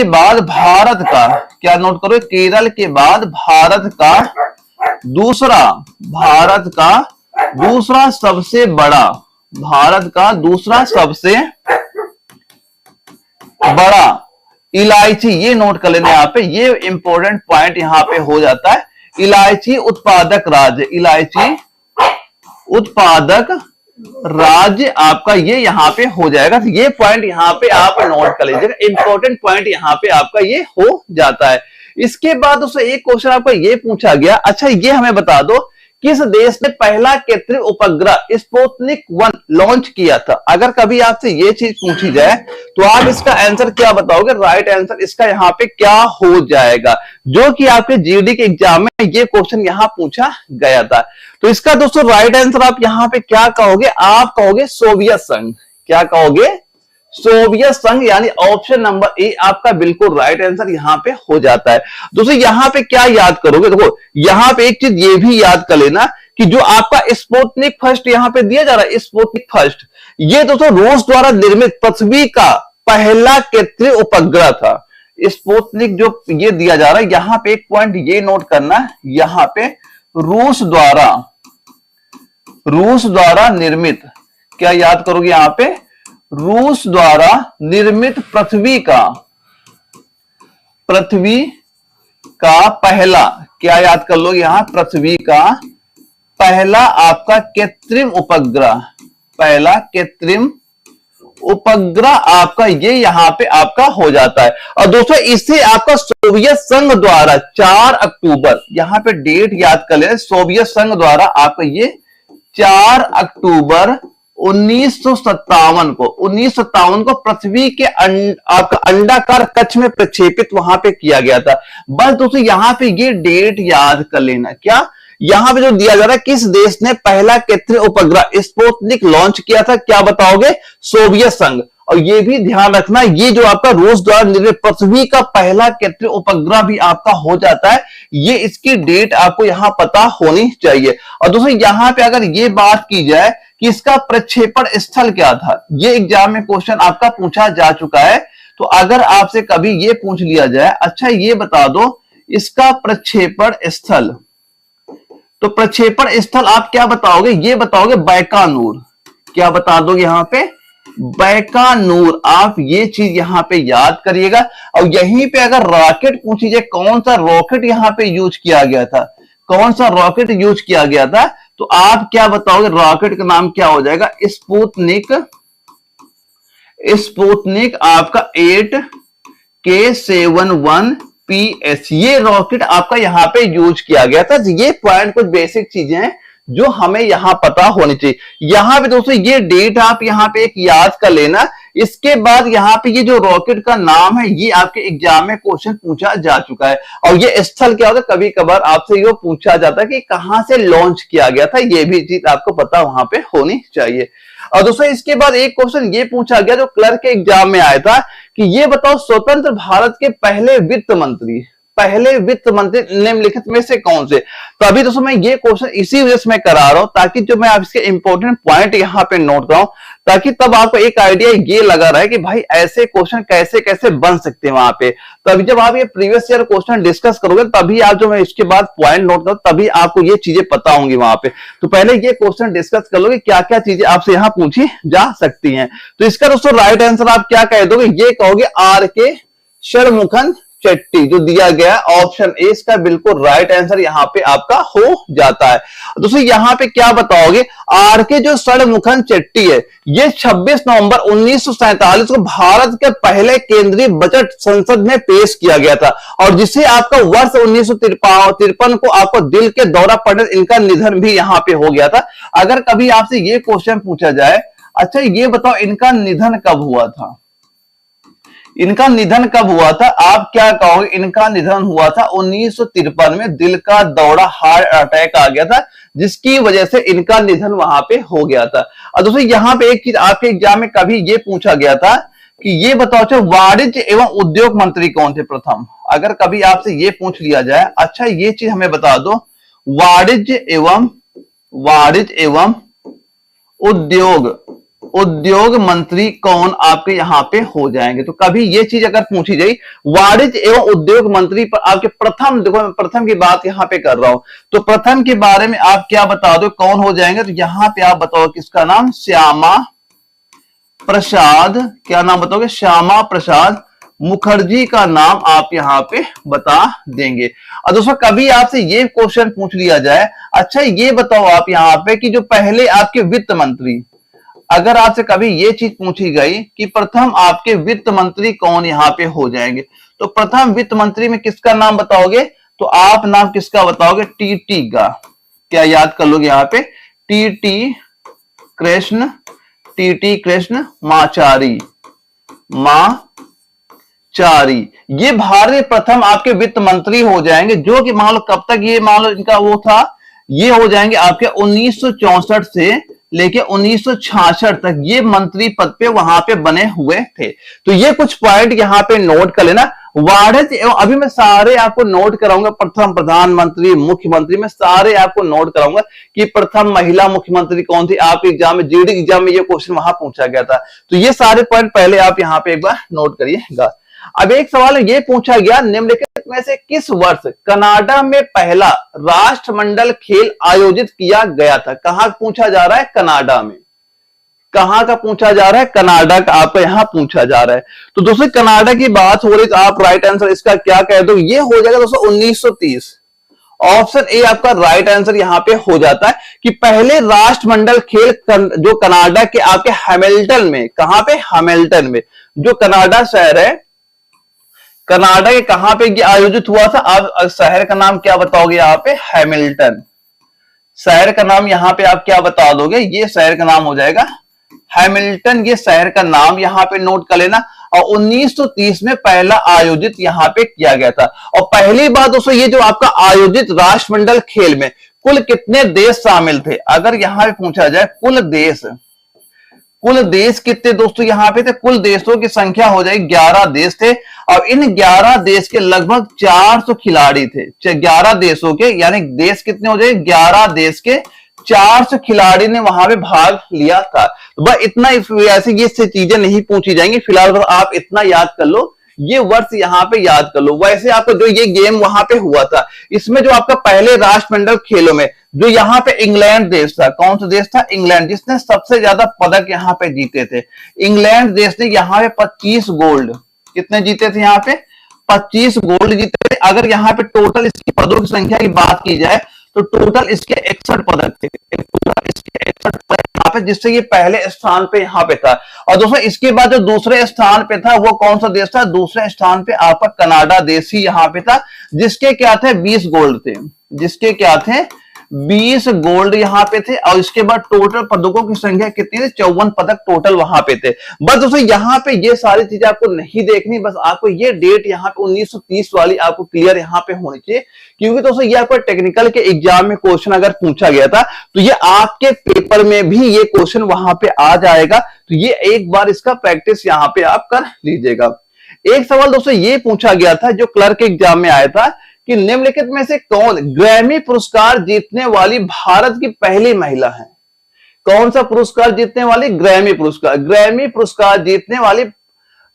A: बाद भारत का, क्या नोट करो, केरल के बाद भारत का दूसरा सबसे बड़ा, भारत का दूसरा सबसे बड़ा इलायची, ये नोट कर लेना यहाँ पे, ये इंपॉर्टेंट पॉइंट यहाँ पे हो जाता है। इलायची उत्पादक राज्य, इलायची उत्पादक राज्य आपका ये यहाँ पे हो जाएगा। तो ये पॉइंट यहाँ पे आप नोट कर लीजिएगा, इंपॉर्टेंट पॉइंट यहाँ पे आपका ये हो जाता है। इसके बाद दोस्तों एक क्वेश्चन आपका ये पूछा गया, अच्छा ये हमें बता दो, किस देश ने पहला कृत्रिम उपग्रह स्पुतनिक 1 लॉन्च किया था। अगर कभी आपसे ये चीज पूछी जाए तो आप इसका आंसर क्या बताओगे, राइट आंसर इसका यहाँ पे क्या हो जाएगा, जो कि आपके जीडी के एग्जाम में ये क्वेश्चन यहाँ पूछा गया था। तो इसका दोस्तों राइट आंसर आप यहाँ पे क्या कहोगे, आप कहोगे सोवियत संघ, क्या कहोगे, सोवियत संघ, यानी ऑप्शन नंबर ए आपका बिल्कुल राइट आंसर यहां पे हो जाता है। दोस्तों यहां पे क्या याद करोगे, देखो यहां पे एक चीज ये भी याद कर लेना कि जो आपका स्पुतनिक फर्स्ट यहां पे दिया जा रहा है, स्पुतनिक फर्स्ट, ये दोस्तों रूस द्वारा निर्मित पृथ्वी का पहला कृत्रिम उपग्रह था। स्पुतनिक जो ये दिया जा रहा है, यहां पे एक पॉइंट ये नोट करना, यहां पे रूस द्वारा निर्मित, क्या याद करोगे यहां पे, रूस द्वारा निर्मित पृथ्वी का पहला, क्या याद कर लो यहां, पृथ्वी का पहला आपका कृत्रिम उपग्रह, पहला कृत्रिम उपग्रह आपका ये यहां पे आपका हो जाता है। और दोस्तों इसे आपका सोवियत संघ द्वारा 4 अक्टूबर, यहां पे डेट याद कर ले, सोवियत संघ द्वारा आपका ये 4 अक्टूबर 1957 को पृथ्वी के आपका अंडाकार कक्ष में प्रक्षेपित वहां पे किया गया था। बस दोस्तों यहां पे ये डेट याद कर लेना, क्या यहां पे जो दिया जा रहा है, किस देश ने पहला कृत्रिम उपग्रह स्पुतनिक लॉन्च किया था, क्या बताओगे, सोवियत संघ। और ये भी ध्यान रखना, ये जो आपका रूस द्वारा निर्मित पृथ्वी का पहला कृत्रिम उपग्रह भी आपका हो जाता है, ये इसकी डेट आपको यहां पता होनी चाहिए। और दोस्तों यहां पे अगर ये बात की जाए कि इसका प्रक्षेपण स्थल क्या था, ये एग्जाम में क्वेश्चन आपका पूछा जा चुका है, तो अगर आपसे कभी ये पूछ लिया जाए, अच्छा ये बता दो इसका प्रक्षेपण स्थल, तो प्रक्षेपण स्थल आप क्या बताओगे, ये बताओगे बैकानूर। क्या बता दोगे यहां पे, बैकानूर। आप ये चीज यहां पे याद करिएगा। और यहीं पे अगर रॉकेट पूछी जाए, कौन सा रॉकेट यहां पे यूज किया गया था, कौन सा रॉकेट यूज किया गया था, तो आप क्या बताओगे, रॉकेट का नाम क्या हो जाएगा, स्पुतनिक। स्पुतनिक आपका 8K71PS, ये रॉकेट आपका यहां पे यूज किया गया था। ये पॉइंट कुछ बेसिक चीजें हैं जो हमें यहां पता होनी चाहिए। यहां पे दोस्तों ये डेट आप यहां पे एक याद कर लेना। इसके बाद यहां पे ये जो रॉकेट का नाम है, ये आपके एग्जाम में क्वेश्चन पूछा जा चुका है। और ये स्थल क्या होता है, कभी कभार आपसे ये पूछा जाता है कि कहां से लॉन्च किया गया था, ये भी चीज आपको पता वहां पे होनी चाहिए। और दोस्तों इसके बाद एक क्वेश्चन ये पूछा गया जो क्लर्क के एग्जाम में आया था कि ये बताओ स्वतंत्र भारत के पहले वित्त मंत्री निम्नलिखित में से कौन से। तो अभी दोस्तों मैं ये क्वेश्चन इसी वजह से मैं करा रहा हूं ताकि जो मैं आप इसके इंपॉर्टेंट पॉइंट यहां पे नोट कराऊं, ताकि तब आपको एक आइडिया ये लगा रहा है कि भाई ऐसे क्वेश्चन कैसे कैसे बन सकते हैं वहां पे। तो अभी जब आप ये प्रीवियस ईयर क्वेश्चन डिस्कस करोगे तभी आप जो मैं इसके बाद पॉइंट नोट करूं तभी आपको ये चीजें पता होंगी वहां पे। तो पहले ये क्वेश्चन डिस्कस कर लोगे क्या क्या चीजें आपसे यहां पूछी जा सकती हैं। तो इसका दोस्तों राइट आंसर आप क्या कह दोगे, ये कहोगे R.K. षणमुखन चेट्टी, जो दिया गया ऑप्शन ए इसका बिल्कुल राइट आंसर यहां पे आपका हो जाता है। दोस्तों यहां पे क्या बताओगे, R.K. जो षणमुखन चेट्टी है, ये 26 नवंबर 1947 को भारत के पहले केंद्रीय बजट संसद में पेश किया गया था, और जिसे आपका वर्ष 1953 को आपको दिल के दौरा पड़ने इनका निधन भी यहां पे हो गया था। अगर कभी आपसे ये क्वेश्चन पूछा जाए, अच्छा ये बताओ इनका निधन कब हुआ था, इनका निधन कब हुआ था, आप क्या कहोगे, इनका निधन हुआ था 1953 में, दिल का दौरा हार्ट अटैक आ गया था जिसकी वजह से इनका निधन वहां पे हो गया था। और दोस्तों यहां पे एक चीज आपके एग्जाम में कभी ये पूछा गया था कि ये बताओ अच्छा वाणिज्य एवं उद्योग मंत्री कौन थे प्रथम। अगर कभी आपसे ये पूछ लिया जाए, अच्छा ये चीज हमें बता दो, वाणिज्य एवं उद्योग मंत्री कौन आपके यहां पे हो जाएंगे। तो कभी ये चीज अगर पूछी जाए वाणिज्य एवं उद्योग मंत्री पर आपके प्रथम, देखो मैं प्रथम की बात यहां पे कर रहा हूं, तो प्रथम के बारे में आप क्या बता दो कौन हो जाएंगे। तो यहां पे आप बताओ किसका नाम, श्यामा प्रसाद, क्या नाम बताओगे, श्यामा प्रसाद मुखर्जी का नाम आप यहां पे बता देंगे। और दोस्तों कभी आपसे ये क्वेश्चन पूछ लिया जाए, अच्छा ये बताओ आप यहां पे कि जो पहले आपके वित्त मंत्री, अगर आपसे कभी ये चीज पूछी गई कि प्रथम आपके वित्त मंत्री कौन यहां पे हो जाएंगे, तो प्रथम वित्त मंत्री में किसका नाम बताओगे, तो आप नाम किसका बताओगे, टीटी का। क्या याद कर लोगे यहां पे, टीटी कृष्ण माचारी, ये भारत प्रथम आपके वित्त मंत्री हो जाएंगे, जो कि मान लो कब तक, ये मान लो इनका वो था, ये हो जाएंगे आपके 1964 से लेके 1966 तक ये मंत्री पद पे वहां पे बने हुए थे। तो ये कुछ पॉइंट यहां पे नोट कर लेना। वाणिज्य एवं, अभी मैं सारे आपको नोट कराऊंगा, प्रथम प्रधानमंत्री, मुख्यमंत्री, मैं सारे आपको नोट कराऊंगा कि प्रथम महिला मुख्यमंत्री कौन थी। आपके एग्जाम में, जीडी एग्जाम में ये क्वेश्चन वहां पूछा गया था। तो ये सारे पॉइंट पहले आप यहां पे एक बार नोट करिएगा। अब एक सवाल ये पूछा गया, निम्नलिखित में से किस वर्ष कनाडा में पहला राष्ट्रमंडल खेल आयोजित किया गया था। कहां पूछा जा रहा है, कनाडा में। कहां का पूछा जा रहा है, कनाडा का आपका यहां पूछा जा रहा है। तो दोस्तों कनाडा की बात हो रही, तो आप राइट आंसर इसका क्या कह दो, ये हो जाएगा दोस्तों 1930। ऑप्शन ए आपका राइट आंसर यहां पे हो जाता है कि पहले राष्ट्रमंडल खेल जो कनाडा के आपके हैमिल्टन में, कहां पे, हैमिल्टन में, जो कनाडा शहर है, कनाडा के कहां पे ये आयोजित हुआ था। आप शहर का नाम क्या बताओगे यहाँ पे, हैमिल्टन। शहर का नाम यहाँ पे आप क्या बता दोगे, ये शहर का नाम हो जाएगा हैमिल्टन, ये शहर का नाम यहाँ पे नोट कर लेना। और 1930 में पहला आयोजित यहाँ पे किया गया था। और पहली बात दोस्तों, ये जो आपका आयोजित राष्ट्रमंडल खेल में कुल कितने देश शामिल थे, अगर यहां पे पूछा जाए कुल देश कितने दोस्तों यहां पे थे, कुल देशों की संख्या हो जाएगी 11 देश थे। और इन 11 देश के लगभग 400 खिलाड़ी थे, 11 देशों के, यानी देश कितने हो जाएंगे, 11 देश के 400 खिलाड़ी ने वहां पे भाग लिया था। तो बस इतना, ऐसे ये चीजें नहीं पूछी जाएंगी फिलहाल, बस आप इतना याद कर लो, ये वर्ष यहाँ पे याद कर लो। वैसे आपका जो ये गेम वहां पे हुआ था, इसमें जो आपका पहले राष्ट्रमंडल खेलों में जो यहाँ पे इंग्लैंड देश था, कौन सा देश था? इंग्लैंड, जिसने सबसे ज्यादा पदक यहाँ पे जीते थे। इंग्लैंड देश ने यहाँ पे 25 गोल्ड, कितने जीते थे? यहाँ पे 25 गोल्ड जीते थे। अगर यहाँ पे टोटल इसकी पदकों की संख्या की बात की जाए तो टोटल इसके 61 पदक थे, टोटल इसके 61 पदक यहाँ पे, जिससे ये पहले स्थान पे यहाँ पे था। और दोस्तों इसके बाद जो दूसरे स्थान पे था वो कौन सा देश था? दूसरे स्थान पे आपका कनाडा देश ही यहाँ पे था, जिसके क्या थे? 20 गोल्ड थे, जिसके क्या थे? 20 गोल्ड यहाँ पे थे। और इसके बाद टोटल पदकों की संख्या कितनी थी? 54 पदक टोटल वहां पे थे। बस दोस्तों यहाँ पे ये सारी चीजें आपको नहीं देखनी, बस आपको ये डेट यहाँ पे 1930 वाली आपको क्लियर यहाँ पे होनी चाहिए, क्योंकि दोस्तों ये आपको टेक्निकल के एग्जाम में क्वेश्चन अगर पूछा गया था तो ये आपके पेपर में भी ये क्वेश्चन वहां पे आ जाएगा। तो ये एक बार इसका प्रैक्टिस यहाँ पे आप कर लीजिएगा। एक सवाल दोस्तों ये पूछा गया था जो क्लर्क एग्जाम में आया था कि निम्नलिखित में से कौन ग्रैमी पुरस्कार जीतने वाली भारत की पहली महिला है? कौन सा पुरस्कार जीतने वाली? ग्रैमी पुरस्कार। ग्रैमी पुरस्कार जीतने वाली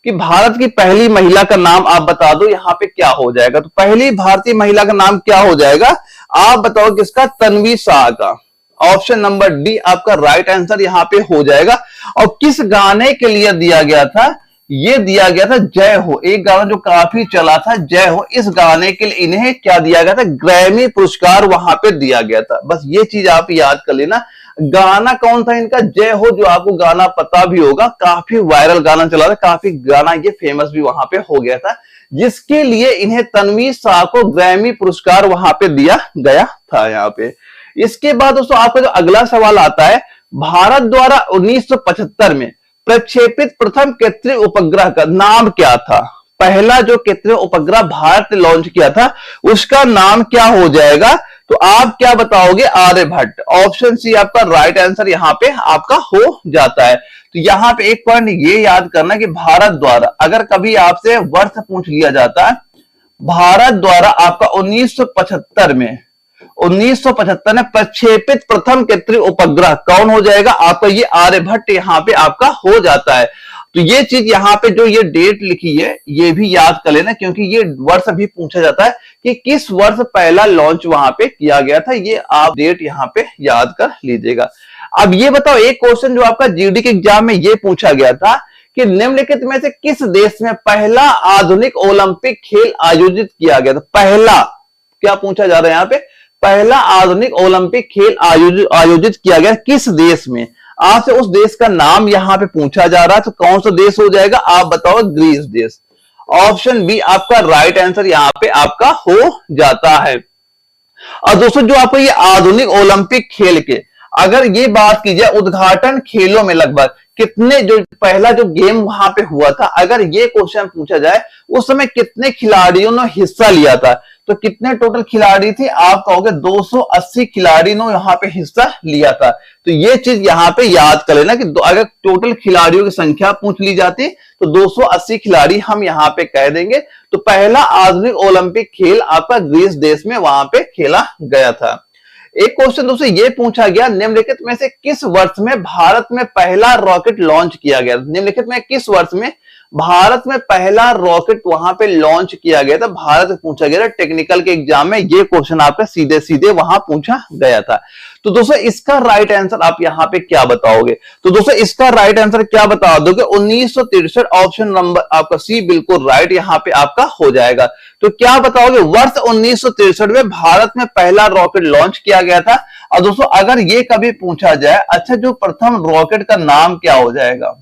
A: कि भारत की पहली महिला का नाम आप बता दो, यहाँ पे क्या हो जाएगा? तो पहली भारतीय महिला का नाम क्या हो जाएगा? आप बताओ किसका? तन्वी शाह का। ऑप्शन नंबर डी आपका राइट आंसर यहाँ पे हो जाएगा। और किस गाने के लिए दिया गया था? ये दिया गया था जय हो, एक गाना जो काफी चला था, जय हो। इस गाने के लिए इन्हें क्या दिया गया था? ग्रैमी पुरस्कार वहां पे दिया गया था। बस ये चीज आप याद कर लेना। गाना कौन था इनका? जय हो, जो आपको गाना पता भी होगा, काफी वायरल गाना चला था, काफी गाना ये फेमस भी वहां पे हो गया था, जिसके लिए इन्हें तन्वी शाह को ग्रैमी पुरस्कार वहां पे दिया गया था यहाँ पे। इसके बाद दोस्तों आपका जो अगला सवाल आता है, भारत द्वारा 1975 में प्रक्षेपित प्रथम कृत्रिम उपग्रह का नाम क्या था? पहला जो कृत्रिम उपग्रह भारत ने लॉन्च किया था उसका नाम क्या हो जाएगा? तो आप क्या बताओगे? आर्यभट्ट। ऑप्शन सी आपका राइट आंसर यहाँ पे आपका हो जाता है। तो यहाँ पे एक पॉइंट ये याद करना कि भारत द्वारा, अगर कभी आपसे वर्ष पूछ लिया जाता है, भारत द्वारा आपका 1975 में प्रक्षेपित प्रथम कृत्रिम उपग्रह कौन हो जाएगा? आपका ये आर्यभट्ट यहाँ पे आपका हो जाता है। तो ये चीज यहाँ पे जो ये डेट लिखी है ये भी याद कर लेना, क्योंकि ये वर्ष भी पूछा जाता है कि किस वर्ष पहला लॉन्च वहां पे किया गया था। ये आप डेट यहाँ पे याद कर लीजिएगा। अब ये बताओ, एक क्वेश्चन जो आपका जीडी के एग्जाम में ये पूछा गया था कि निम्नलिखित में से किस देश में पहला आधुनिक ओलंपिक खेल आयोजित किया गया था? पहला क्या पूछा जा रहा है यहाँ पे? पहला आधुनिक ओलंपिक खेल आयोजित किया गया किस देश में? आपसे उस देश का नाम यहाँ पे पूछा जा रहा है, तो कौन सा देश हो जाएगा? आप बताओ। ग्रीस देश। ऑप्शन बी आपका राइट आंसर यहाँ पे आपका हो जाता है। और दोस्तों जो आपको ये आधुनिक ओलंपिक खेल के अगर ये बात की जाए, उद्घाटन खेलों में लगभग कितने, जो पहला जो गेम वहां पे हुआ था, अगर ये क्वेश्चन पूछा जाए उस समय कितने खिलाड़ियों ने हिस्सा लिया था, तो कितने टोटल खिलाड़ी थे? आप कहोगे 280 खिलाड़ी ने यहाँ पे हिस्सा लिया था। तो ये चीज यहाँ पे याद कर लेना कि अगर टोटल खिलाड़ियों की संख्या पूछ ली जाती तो 280 खिलाड़ी हम यहाँ पे कह देंगे। तो पहला आधुनिक ओलंपिक खेल आपका ग्रीस देश में वहां पे खेला गया था। एक क्वेश्चन दोस्तों ये पूछा गया, निम्नलिखित में से किस वर्ष में भारत में पहला रॉकेट लॉन्च किया गया? निम्नलिखित में किस वर्ष में भारत में पहला रॉकेट वहां पे लॉन्च किया गया था? भारत पूछा गया था। टेक्निकल के एग्जाम में ये क्वेश्चन आपका सीधे सीधे वहां पूछा गया था। तो दोस्तों इसका राइट आंसर आप यहाँ पे क्या बताओगे? तो दोस्तों इसका राइट आंसर क्या बता दोगे? 1963। ऑप्शन नंबर आपका सी बिल्कुल राइट यहाँ पे आपका हो जाएगा। तो क्या बताओगे? वर्ष 1963 में भारत में पहला रॉकेट लॉन्च किया गया था। और दोस्तों अगर ये कभी पूछा जाए, अच्छा जो प्रथम रॉकेट का नाम क्या हो जाएगा?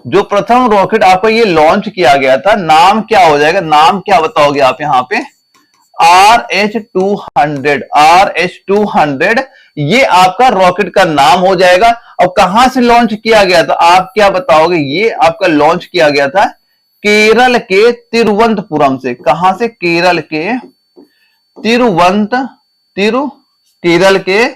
A: जो प्रथम रॉकेट आपको ये लॉन्च किया गया था, नाम क्या हो जाएगा? नाम क्या बताओगे आप यहाँ पे? RH-200 ये आपका रॉकेट का नाम हो जाएगा। और कहां से लॉन्च किया गया था? आप क्या बताओगे? ये आपका लॉन्च किया गया था केरल के तिरुवनंतपुरम से। कहां से? केरल के केरल के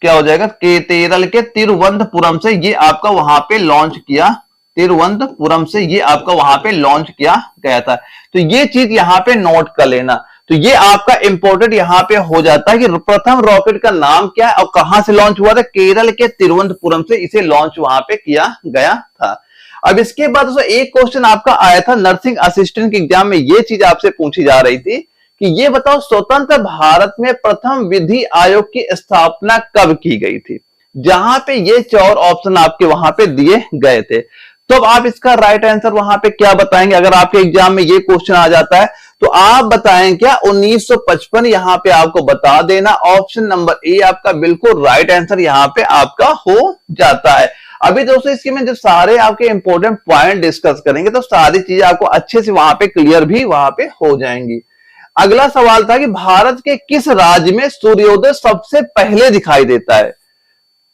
A: क्या हो जाएगा? केरल के तिरुवनंतपुरम से ये आपका वहां पे लॉन्च किया, तिरुवनंतपुरम से ये आपका वहां पे लॉन्च किया गया था। तो ये चीज यहाँ पे नोट कर लेना। तो ये आपका इंपॉर्टेंट यहां पे हो जाता है कि प्रथम रॉकेट का नाम क्या है और कहां से लॉन्च हुआ था। केरल के तिरुवनंतपुरम से इसे लॉन्च वहां पे किया गया था। अब इसके बाद दोस्तों एक क्वेश्चन आपका आया था नर्सिंग असिस्टेंट के एग्जाम में, ये चीज आपसे पूछी जा रही थी कि ये बताओ स्वतंत्र भारत में प्रथम विधि आयोग की स्थापना कब की गई थी। जहां पे ये 4 ऑप्शन आपके वहां पे दिए गए थे। तो अब आप इसका राइट आंसर वहां पे क्या बताएंगे। अगर आपके एग्जाम में ये क्वेश्चन आ जाता है तो आप बताएं क्या 1955 यहां पे आपको बता देना। ऑप्शन नंबर ए आपका बिल्कुल राइट आंसर यहां पे आपका हो जाता है। अभी दोस्तों इसके में जब सारे आपके इंपॉर्टेंट पॉइंट डिस्कस करेंगे तो सारी चीजें आपको अच्छे से वहां पे क्लियर भी वहां पे हो जाएंगी। अगला सवाल था कि भारत के किस राज्य में सूर्योदय सबसे पहले दिखाई देता है,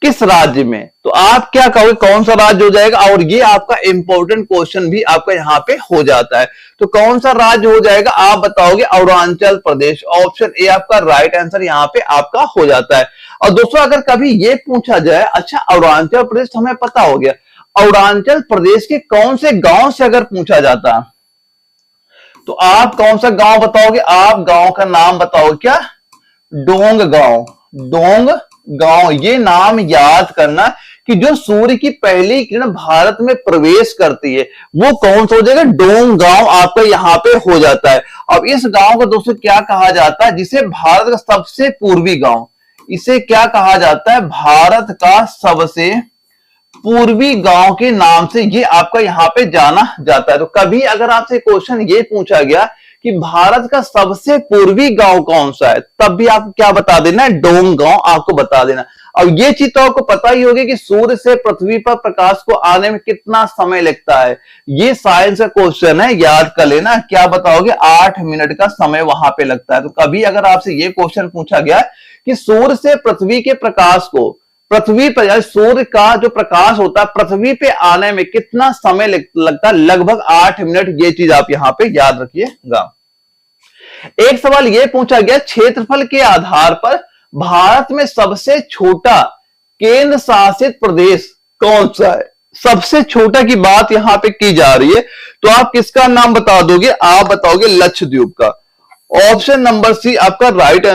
A: किस राज्य में। तो आप क्या कहोगे कौन सा राज्य हो जाएगा, और ये आपका इंपॉर्टेंट क्वेश्चन भी आपका यहां पे हो जाता है। तो कौन सा राज्य हो जाएगा आप बताओगे अरुणाचल प्रदेश। ऑप्शन ए आपका राइट आंसर यहां पे आपका हो जाता है। और दोस्तों अगर कभी ये पूछा जाए अच्छा अरुणाचल प्रदेश हमें पता हो गया, अरुणाचल प्रदेश के कौन से गांव से अगर पूछा जाता तो आप कौन सा गांव बताओगे। आप गांव का नाम बताओगे क्या, डोंग गांव। डोंग गांव ये नाम याद करना कि जो सूर्य की पहली किरण भारत में प्रवेश करती है वो कौन सा हो जाएगा, डोंग गांव आपका यहां पे हो जाता है। अब इस गांव को दोस्तों क्या कहा जाता है, जिसे भारत का सबसे पूर्वी गांव, इसे क्या कहा जाता है, भारत का सबसे पूर्वी गांव के नाम से ये आपका यहां पे जाना जाता है। तो कभी अगर आपसे क्वेश्चन ये पूछा गया कि भारत का सबसे पूर्वी गांव कौन सा है, तब भी आपको क्या बता देना है, डोंग गांव आपको बता देना। अब ये चीज तो आपको पता ही होगी कि सूर्य से पृथ्वी पर प्रकाश को आने में कितना समय लगता है। ये साइंस का क्वेश्चन है, याद कर लेना। क्या बताओगे, 8 मिनट का समय वहां पे लगता है। तो कभी अगर आपसे ये क्वेश्चन पूछा गया कि सूर्य से पृथ्वी के प्रकाश को, पृथ्वी पर सूर्य का जो प्रकाश होता है पृथ्वी पे आने में कितना समय लगता है, लगभग 8 मिनट। ये चीज आप यहां पे याद रखिएगा। एक सवाल यह पूछा गया क्षेत्रफल के आधार पर भारत में सबसे छोटा केंद्र शासित प्रदेश कौन सा है। सबसे छोटा की बात यहां पे की जा रही है, तो आप किसका नाम बता दोगे, आप बताओगे लक्षद्वीप का। ऑप्शन नंबर सी आपका राइट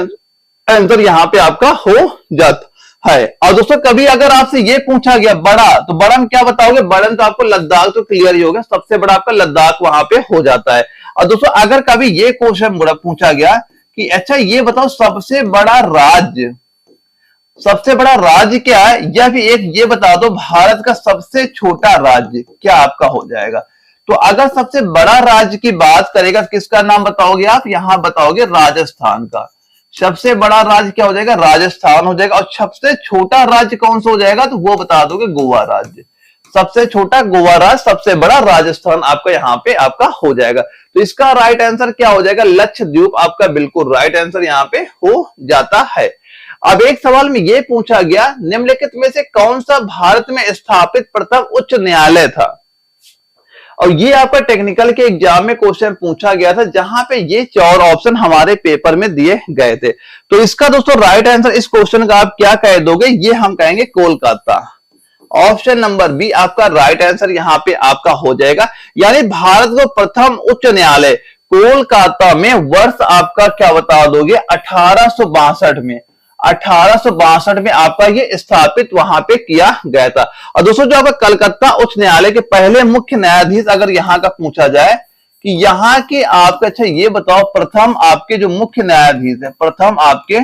A: आंसर यहां पे आपका हो जाता है। और दोस्तों कभी अगर आपसे ये पूछा गया बड़ा, तो बड़ा में क्या बताओगे, बड़ा तो आपको लद्दाख तो क्लियर ही होगा, सबसे बड़ा आपका लद्दाख वहां पे हो जाता है। और दोस्तों अगर कभी ये क्वेश्चन पूछा गया कि अच्छा ये बताओ सबसे बड़ा राज्य, सबसे बड़ा राज्य क्या है, या फिर एक ये बता दो भारत का सबसे छोटा राज्य क्या आपका हो जाएगा। तो अगर सबसे बड़ा राज्य की बात करेगा किसका नाम बताओगे आप, यहां बताओगे राजस्थान का। सबसे बड़ा राज्य क्या हो जाएगा, राजस्थान हो जाएगा। और सबसे छोटा राज्य कौन सा हो जाएगा, तो वो बता दोगे गोवा राज्य। सबसे छोटा गोवा राज्य, सबसे बड़ा राजस्थान आपका यहां पे आपका हो जाएगा। तो इसका राइट आंसर क्या हो जाएगा, लक्षद्वीप आपका बिल्कुल राइट आंसर यहां पे हो जाता है। अब एक सवाल में यह पूछा गया निम्नलिखित में से कौन सा भारत में स्थापित प्रथम उच्च न्यायालय था। और ये आपका टेक्निकल के एग्जाम में क्वेश्चन पूछा गया था, जहां पे ये 4 ऑप्शन हमारे पेपर में दिए गए थे। तो इसका दोस्तों राइट आंसर इस क्वेश्चन का आप क्या कह दोगे, ये हम कहेंगे कोलकाता। ऑप्शन नंबर बी आपका राइट आंसर यहां पे आपका हो जाएगा। यानी भारत को प्रथम उच्च न्यायालय कोलकाता में वर्ष आपका क्या बता दोगे, 1862 में। 1862 में आपका ये स्थापित वहां पे किया गया था। और दोस्तों जो आपका कलकत्ता उच्च न्यायालय के पहले मुख्य न्यायाधीश अगर यहां का पूछा जाए कि यहां के आपका, अच्छा ये बताओ प्रथम आपके जो मुख्य न्यायाधीश है, प्रथम आपके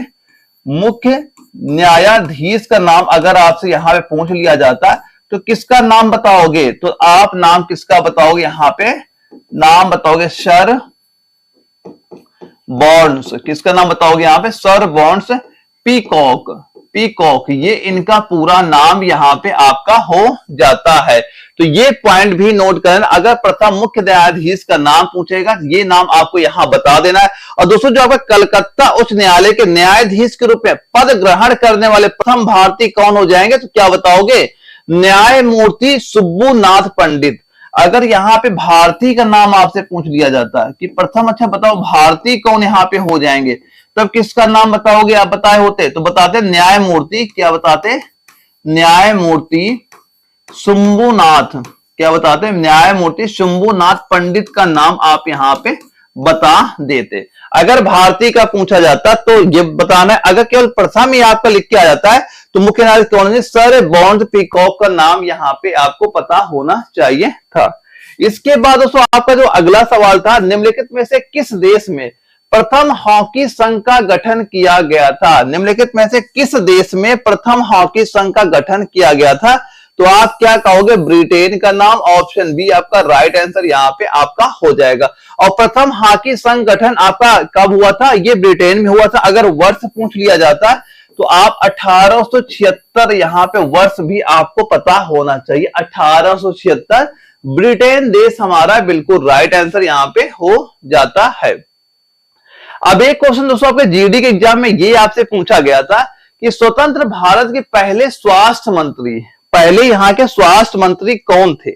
A: मुख्य न्यायाधीश का नाम अगर आपसे यहां पे पूछ लिया जाता तो किसका नाम बताओगे, तो आप नाम किसका बताओगे, यहां पे नाम बताओगे सर बॉर्न्स। किसका नाम बताओगे यहां पे, सर बॉर्न्स पीकॉक। पीकॉक ये इनका पूरा नाम यहां पे आपका हो जाता है। तो ये पॉइंट भी नोट करना, अगर प्रथम मुख्य न्यायाधीश का नाम पूछेगा ये नाम आपको यहां बता देना है। और दोस्तों जो आपका कलकत्ता उच्च न्यायालय के न्यायाधीश के रूप में पद ग्रहण करने वाले प्रथम भारतीय कौन हो जाएंगे, तो क्या बताओगे, न्यायमूर्ति सुब्बूनाथ पंडित। अगर यहां पे भारतीय का नाम आपसे पूछ लिया जाता है कि प्रथम, अच्छा बताओ भारतीय कौन यहां पे हो जाएंगे, तब किसका नाम बताओगे आप, बताए होते तो बताते न्यायमूर्ति, क्या बताते, न्यायमूर्ति शंभुनाथ। क्या बताते हैं, न्यायमूर्ति शंभुनाथ पंडित का नाम आप यहां पे बता देते। अगर भारतीय का पूछा जाता तो ये बताना है। अगर केवल प्रथम ही आपका लिख के आ जाता है तो मुख्य न्यायाधीश कौन है? सर बॉन्ड पीकॉक का नाम यहाँ पे आपको पता होना चाहिए था। इसके बाद दोस्तों आपका जो अगला सवाल था, निम्नलिखित में से किस देश में प्रथम हॉकी संघ का गठन किया गया था? निम्नलिखित में से किस देश में प्रथम हॉकी संघ का गठन किया गया था? तो आप क्या कहोगे? ब्रिटेन का नाम। ऑप्शन बी आपका राइट आंसर यहाँ पे आपका हो जाएगा। और प्रथम हॉकी संघ गठन आपका कब हुआ था? ये ब्रिटेन में हुआ था। अगर वर्ष पूछ लिया जाता तो आप 1876 यहाँ पे वर्ष भी आपको पता होना चाहिए। 1876 ब्रिटेन देश हमारा बिल्कुल राइट आंसर यहाँ पे हो जाता है। अब एक क्वेश्चन दोस्तों आपके जीडी के एग्जाम में ये आपसे पूछा गया था कि स्वतंत्र भारत के पहले स्वास्थ्य मंत्री, पहले यहाँ के स्वास्थ्य मंत्री कौन थे?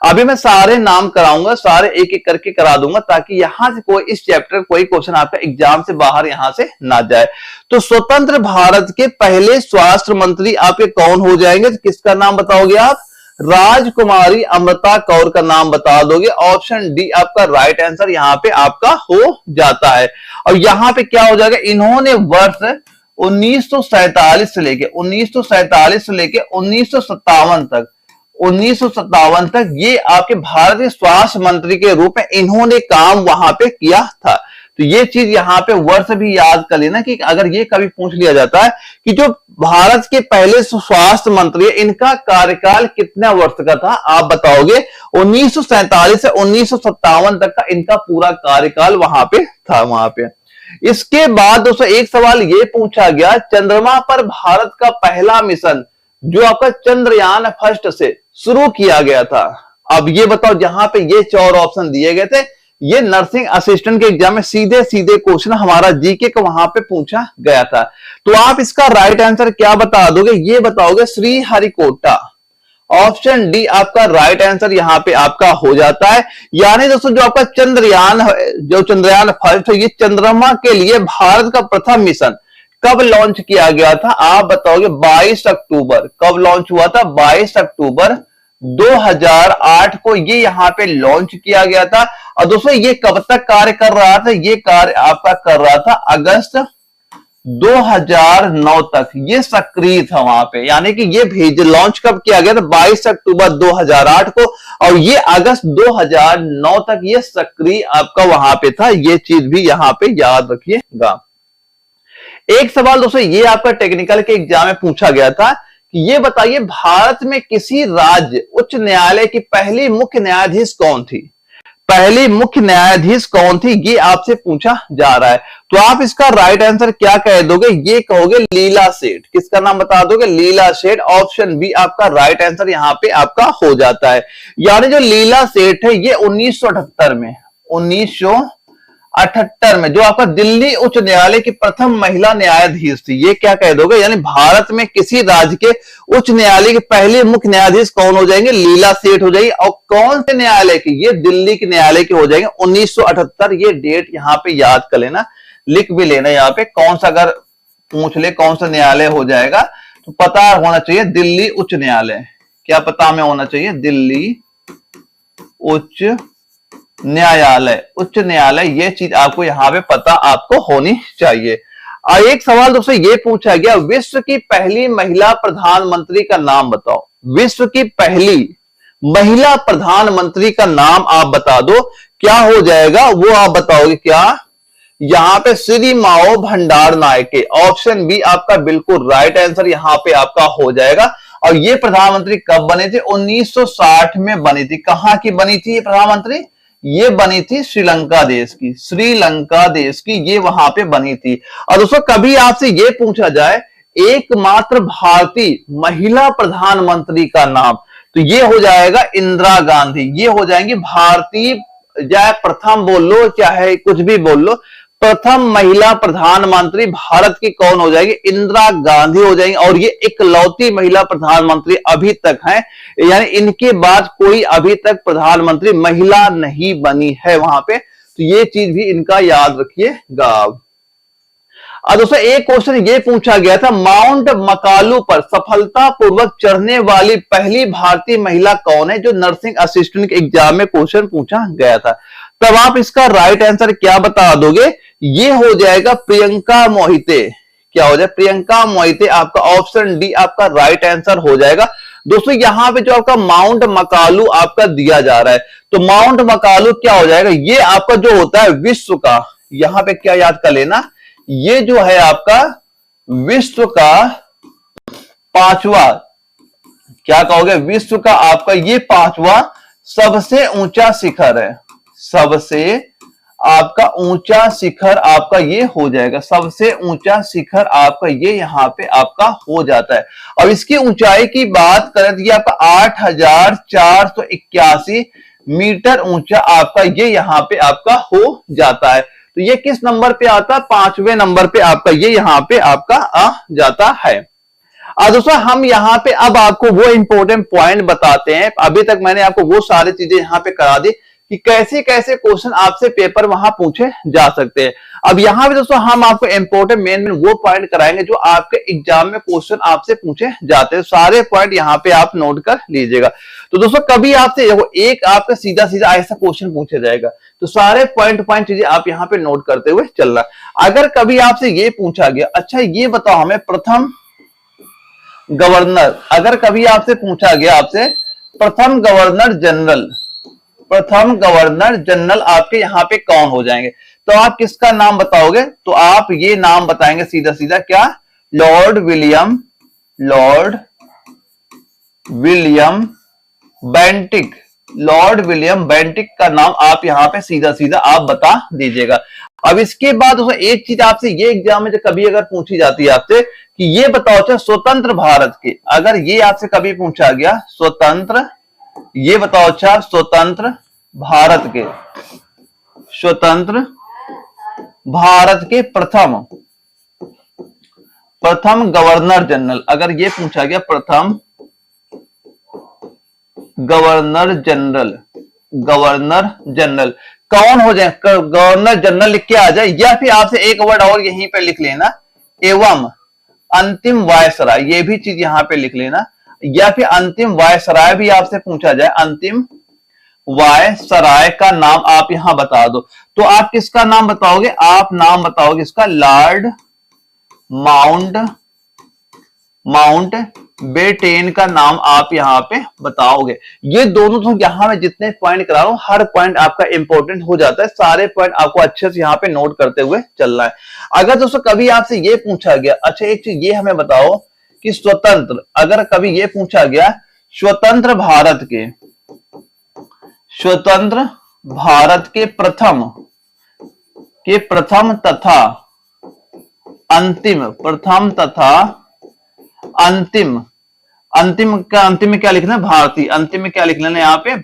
A: अभी मैं सारे नाम कराऊंगा, सारे एक एक करके करा दूंगा ताकि यहां से कोई इस चैप्टर कोई क्वेश्चन आपका एग्जाम से बाहर यहां से ना जाए। तो स्वतंत्र भारत के पहले स्वास्थ्य मंत्री आपके कौन हो जाएंगे? किसका नाम बताओगे आप? राजकुमारी अमृता कौर का नाम बता दोगे। ऑप्शन डी आपका राइट आंसर यहाँ पे आपका हो जाता है। और यहाँ पे क्या हो जाएगा? इन्होंने वर्ष 1947 से लेके 1957 तक ये आपके भारत के स्वास्थ्य मंत्री के रूप में इन्होंने काम वहां पे किया था। तो ये चीज यहाँ पे वर्ष भी याद कर लेना कि अगर ये कभी पूछ लिया जाता है कि जो भारत के पहले स्वास्थ्य मंत्री है इनका कार्यकाल कितना वर्ष का था, आप बताओगे 1947 से 1957 तक का इनका पूरा कार्यकाल वहां पे था वहां पे। इसके बाद दोस्तों एक सवाल ये पूछा गया, चंद्रमा पर भारत का पहला मिशन जो आपका चंद्रयान फर्स्ट से शुरू किया गया था। अब ये बताओ, जहां पे ये 4 ऑप्शन दिए गए थे, ये नर्सिंग असिस्टेंट के एग्जाम में सीधे सीधे क्वेश्चन हमारा जीके का वहां पे पूछा गया था। तो आप इसका राइट आंसर क्या बता दोगे? ये बताओगे श्रीहरिकोटा। ऑप्शन डी आपका राइट आंसर यहाँ पे आपका हो जाता है। यानी दोस्तों जो आपका चंद्रयान फर्स्ट है, ये चंद्रमा के लिए भारत का प्रथम मिशन कब लॉन्च किया गया था? आप बताओगे 22 अक्टूबर। कब लॉन्च हुआ था? 22 अक्टूबर 2008 को ये यहाँ पे लॉन्च किया गया था। और दोस्तों ये कब तक कार्य कर रहा था? ये कार्य आपका कर रहा था अगस्त 2009 तक ये सक्रिय था वहां पे। यानी कि ये लॉन्च कब किया गया था? 22 अक्टूबर 2008 को, और ये अगस्त 2009 तक ये सक्रिय आपका वहां पे था। ये चीज भी यहाँ पे याद रखिएगा। एक सवाल दोस्तों ये आपका टेक्निकल के एग्जाम में पूछा गया था कि ये बताइए भारत में किसी राज्य उच्च न्यायालय की पहली मुख्य न्यायाधीश कौन थी? पहली मुख्य न्यायाधीश कौन थी, ये आपसे पूछा जा रहा है। तो आप इसका राइट आंसर क्या कह दोगे? ये कहोगे लीला सेठ। किसका नाम बता दोगे? लीला सेठ। ऑप्शन बी आपका राइट आंसर यहाँ पे आपका हो जाता है। यानी जो लीला सेठ है ये 1978 में जो आपका दिल्ली उच्च न्यायालय की प्रथम महिला न्यायाधीश थी। ये क्या कह दोगे? यानी भारत में किसी राज्य के उच्च न्यायालय के पहले मुख्य न्यायाधीश कौन हो जाएंगे? लीला सेठ हो जाएगी। और कौन से न्यायालय की? ये दिल्ली के न्यायालय के हो जाएंगे 1978। ये डेट यहाँ पे याद कर लेना, लिख भी लेना यहाँ पे। कौन सा अगर पूछ ले कौन सा न्यायालय हो जाएगा तो पता होना चाहिए दिल्ली उच्च न्यायालय। क्या पता में होना चाहिए? दिल्ली उच्च न्यायालय। ये चीज आपको यहाँ पे पता आपको होनी चाहिए। और एक सवाल दोस्तों ये पूछा गया, विश्व की पहली महिला प्रधानमंत्री का नाम बताओ। विश्व की पहली महिला प्रधानमंत्री का नाम आप बता दो। क्या हो जाएगा वो आप बताओगे क्या? यहाँ पे श्री माओ भंडार नायके। ऑप्शन बी आपका बिल्कुल राइट आंसर यहाँ पे आपका हो जाएगा। और ये प्रधानमंत्री कब बने थे? 1960 में बनी थी। कहां की बनी थी ये प्रधानमंत्री? ये बनी थी श्रीलंका देश की। श्रीलंका देश की ये वहां पे बनी थी। और दोस्तों कभी आपसे ये पूछा जाए एकमात्र भारतीय महिला प्रधानमंत्री का नाम, तो ये हो जाएगा इंदिरा गांधी। ये हो जाएंगी भारतीय, चाहे प्रथम बोल लो चाहे कुछ भी बोल लो, प्रथम महिला प्रधानमंत्री भारत की कौन हो जाएगी? इंदिरा गांधी हो जाएंगी। और ये इकलौती महिला प्रधानमंत्री अभी तक हैं, यानी इनके बाद कोई अभी तक प्रधानमंत्री महिला नहीं बनी है वहां पे। तो ये चीज भी इनका याद रखिएगा। अब दोस्तों एक क्वेश्चन ये पूछा गया था, माउंट मकालू पर सफलतापूर्वक चढ़ने वाली पहली भारतीय महिला कौन है? जो नर्सिंग असिस्टेंट के एग्जाम में क्वेश्चन पूछा गया था। तब आप इसका राइट आंसर क्या बता दोगे? ये हो जाएगा प्रियंका मोहिते। क्या हो जाए? प्रियंका मोहिते। आपका ऑप्शन डी आपका राइट आंसर हो जाएगा। दोस्तों यहां पे जो आपका माउंट मकालू आपका दिया जा रहा है, तो माउंट मकालू क्या हो जाएगा? ये आपका जो होता है विश्व का, यहां पे क्या याद कर लेना, ये जो है आपका विश्व का पांचवा, क्या कहोगे? विश्व का आपका ये पांचवा सबसे ऊंचा शिखर है। सबसे आपका ऊंचा शिखर आपका ये हो जाएगा, सबसे ऊंचा शिखर आपका ये यहां पे आपका हो जाता है। अब इसकी ऊंचाई की बात करें तो ये आपका 8,481 मीटर ऊंचा आपका ये यहां पे आपका हो जाता है। तो ये किस नंबर पे आता है? 5वें नंबर पे आपका ये यहां पे आपका आ जाता है। दोस्तों हम यहाँ पे अब आपको वो इंपॉर्टेंट पॉइंट बताते हैं। अभी तक मैंने आपको वो सारी चीजें यहाँ पे करा दी कि कैसे कैसे क्वेश्चन आपसे पेपर वहां पूछे जा सकते हैं। अब यहाँ पे दोस्तों हम आपको इंपॉर्टेंट मेन वो पॉइंट कराएंगे जो आपके एग्जाम में क्वेश्चन आपसे पूछे जाते हैं। सारे पॉइंट यहाँ पे आप नोट कर लीजिएगा। तो दोस्तों कभी आपसे एक आपका सीधा सीधा ऐसा क्वेश्चन पूछा जाएगा, तो सारे पॉइंट चीजें आप यहाँ पे नोट करते हुए चलना। अगर कभी आपसे ये पूछा गया, अच्छा ये बताओ हमें प्रथम गवर्नर, अगर कभी आपसे पूछा गया आपसे प्रथम गवर्नर जनरल, प्रथम गवर्नर जनरल आपके यहाँ पे कौन हो जाएंगे, तो आप किसका नाम बताओगे? तो आप ये नाम बताएंगे सीधा सीधा, क्या? Lord William Bentinck. Lord William Bentinck का नाम आप यहाँ पे सीधा सीधा आप बता दीजिएगा। अब इसके बाद एक चीज आपसे ये एग्जाम में जो कभी अगर पूछी जाती है आपसे कि ये बताओ अच्छा स्वतंत्र भारत के, अगर ये आपसे कभी पूछा गया स्वतंत्र, ये बताओ अच्छा स्वतंत्र भारत के, स्वतंत्र भारत के प्रथम गवर्नर जनरल, अगर ये पूछा गया प्रथम गवर्नर जनरल कौन हो जाए? गवर्नर जनरल लिख के आ जाए, या फिर आपसे एक वर्ड और यहीं पे लिख लेना, एवं अंतिम वायसराय, ये भी चीज यहां पे लिख लेना, या फिर अंतिम वायसराय भी आपसे पूछा जाए, अंतिम वायसराय का नाम आप यहां बता दो। तो आप किसका नाम बताओगे? आप नाम बताओगे इसका लॉर्ड माउंट बेटेन का नाम आप यहां पे बताओगे। ये दोनों तो यहां मैं जितने पॉइंट करा रहा हूं हर पॉइंट आपका इंपॉर्टेंट हो जाता है, सारे पॉइंट आपको अच्छे से यहां पे नोट करते हुए चलना है। अगर दोस्तों कभी आपसे ये पूछा गया, अच्छा एक चीज ये हमें बताओ कि स्वतंत्र, अगर कभी ये पूछा गया स्वतंत्र भारत के प्रथम तथा अंतिम में क्या लिखना है? भारतीय, अंतिम में क्या लिख लेना यहाँ पे?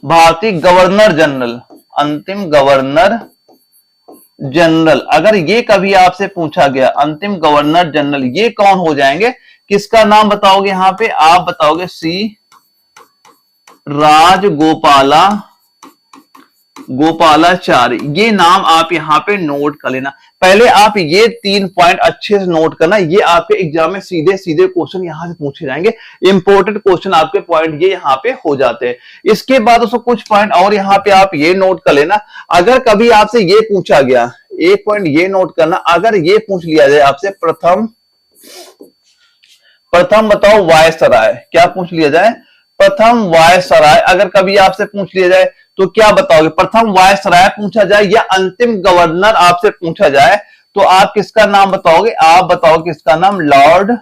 A: भारतीय गवर्नर जनरल, अंतिम गवर्नर जनरल। अगर ये कभी आपसे पूछा गया अंतिम गवर्नर जनरल, ये कौन हो जाएंगे? किसका नाम बताओगे यहां पे? आप बताओगे सी गोपालाचारी। ये नाम आप यहां पे नोट कर लेना। पहले आप ये 3 पॉइंट अच्छे से नोट करना, ये आपके एग्जाम में सीधे सीधे क्वेश्चन यहां से पूछे जाएंगे। इंपॉर्टेंट क्वेश्चन आपके पॉइंट ये यहां पे हो जाते हैं। इसके बाद उसको कुछ पॉइंट और यहां पे आप ये नोट कर लेना। अगर कभी आपसे ये पूछा गया, एक पॉइंट ये नोट करना, अगर ये पूछ लिया जाए आपसे प्रथम बताओ वायसराय, क्या पूछ लिया जाए? प्रथम वायसराय अगर कभी आपसे पूछ लिया जाए तो क्या बताओगे? प्रथम वायसराय पूछा जाए या अंतिम गवर्नर आपसे पूछा जाए तो आप किसका नाम बताओगे? आप बताओगे किसका नाम? लॉर्ड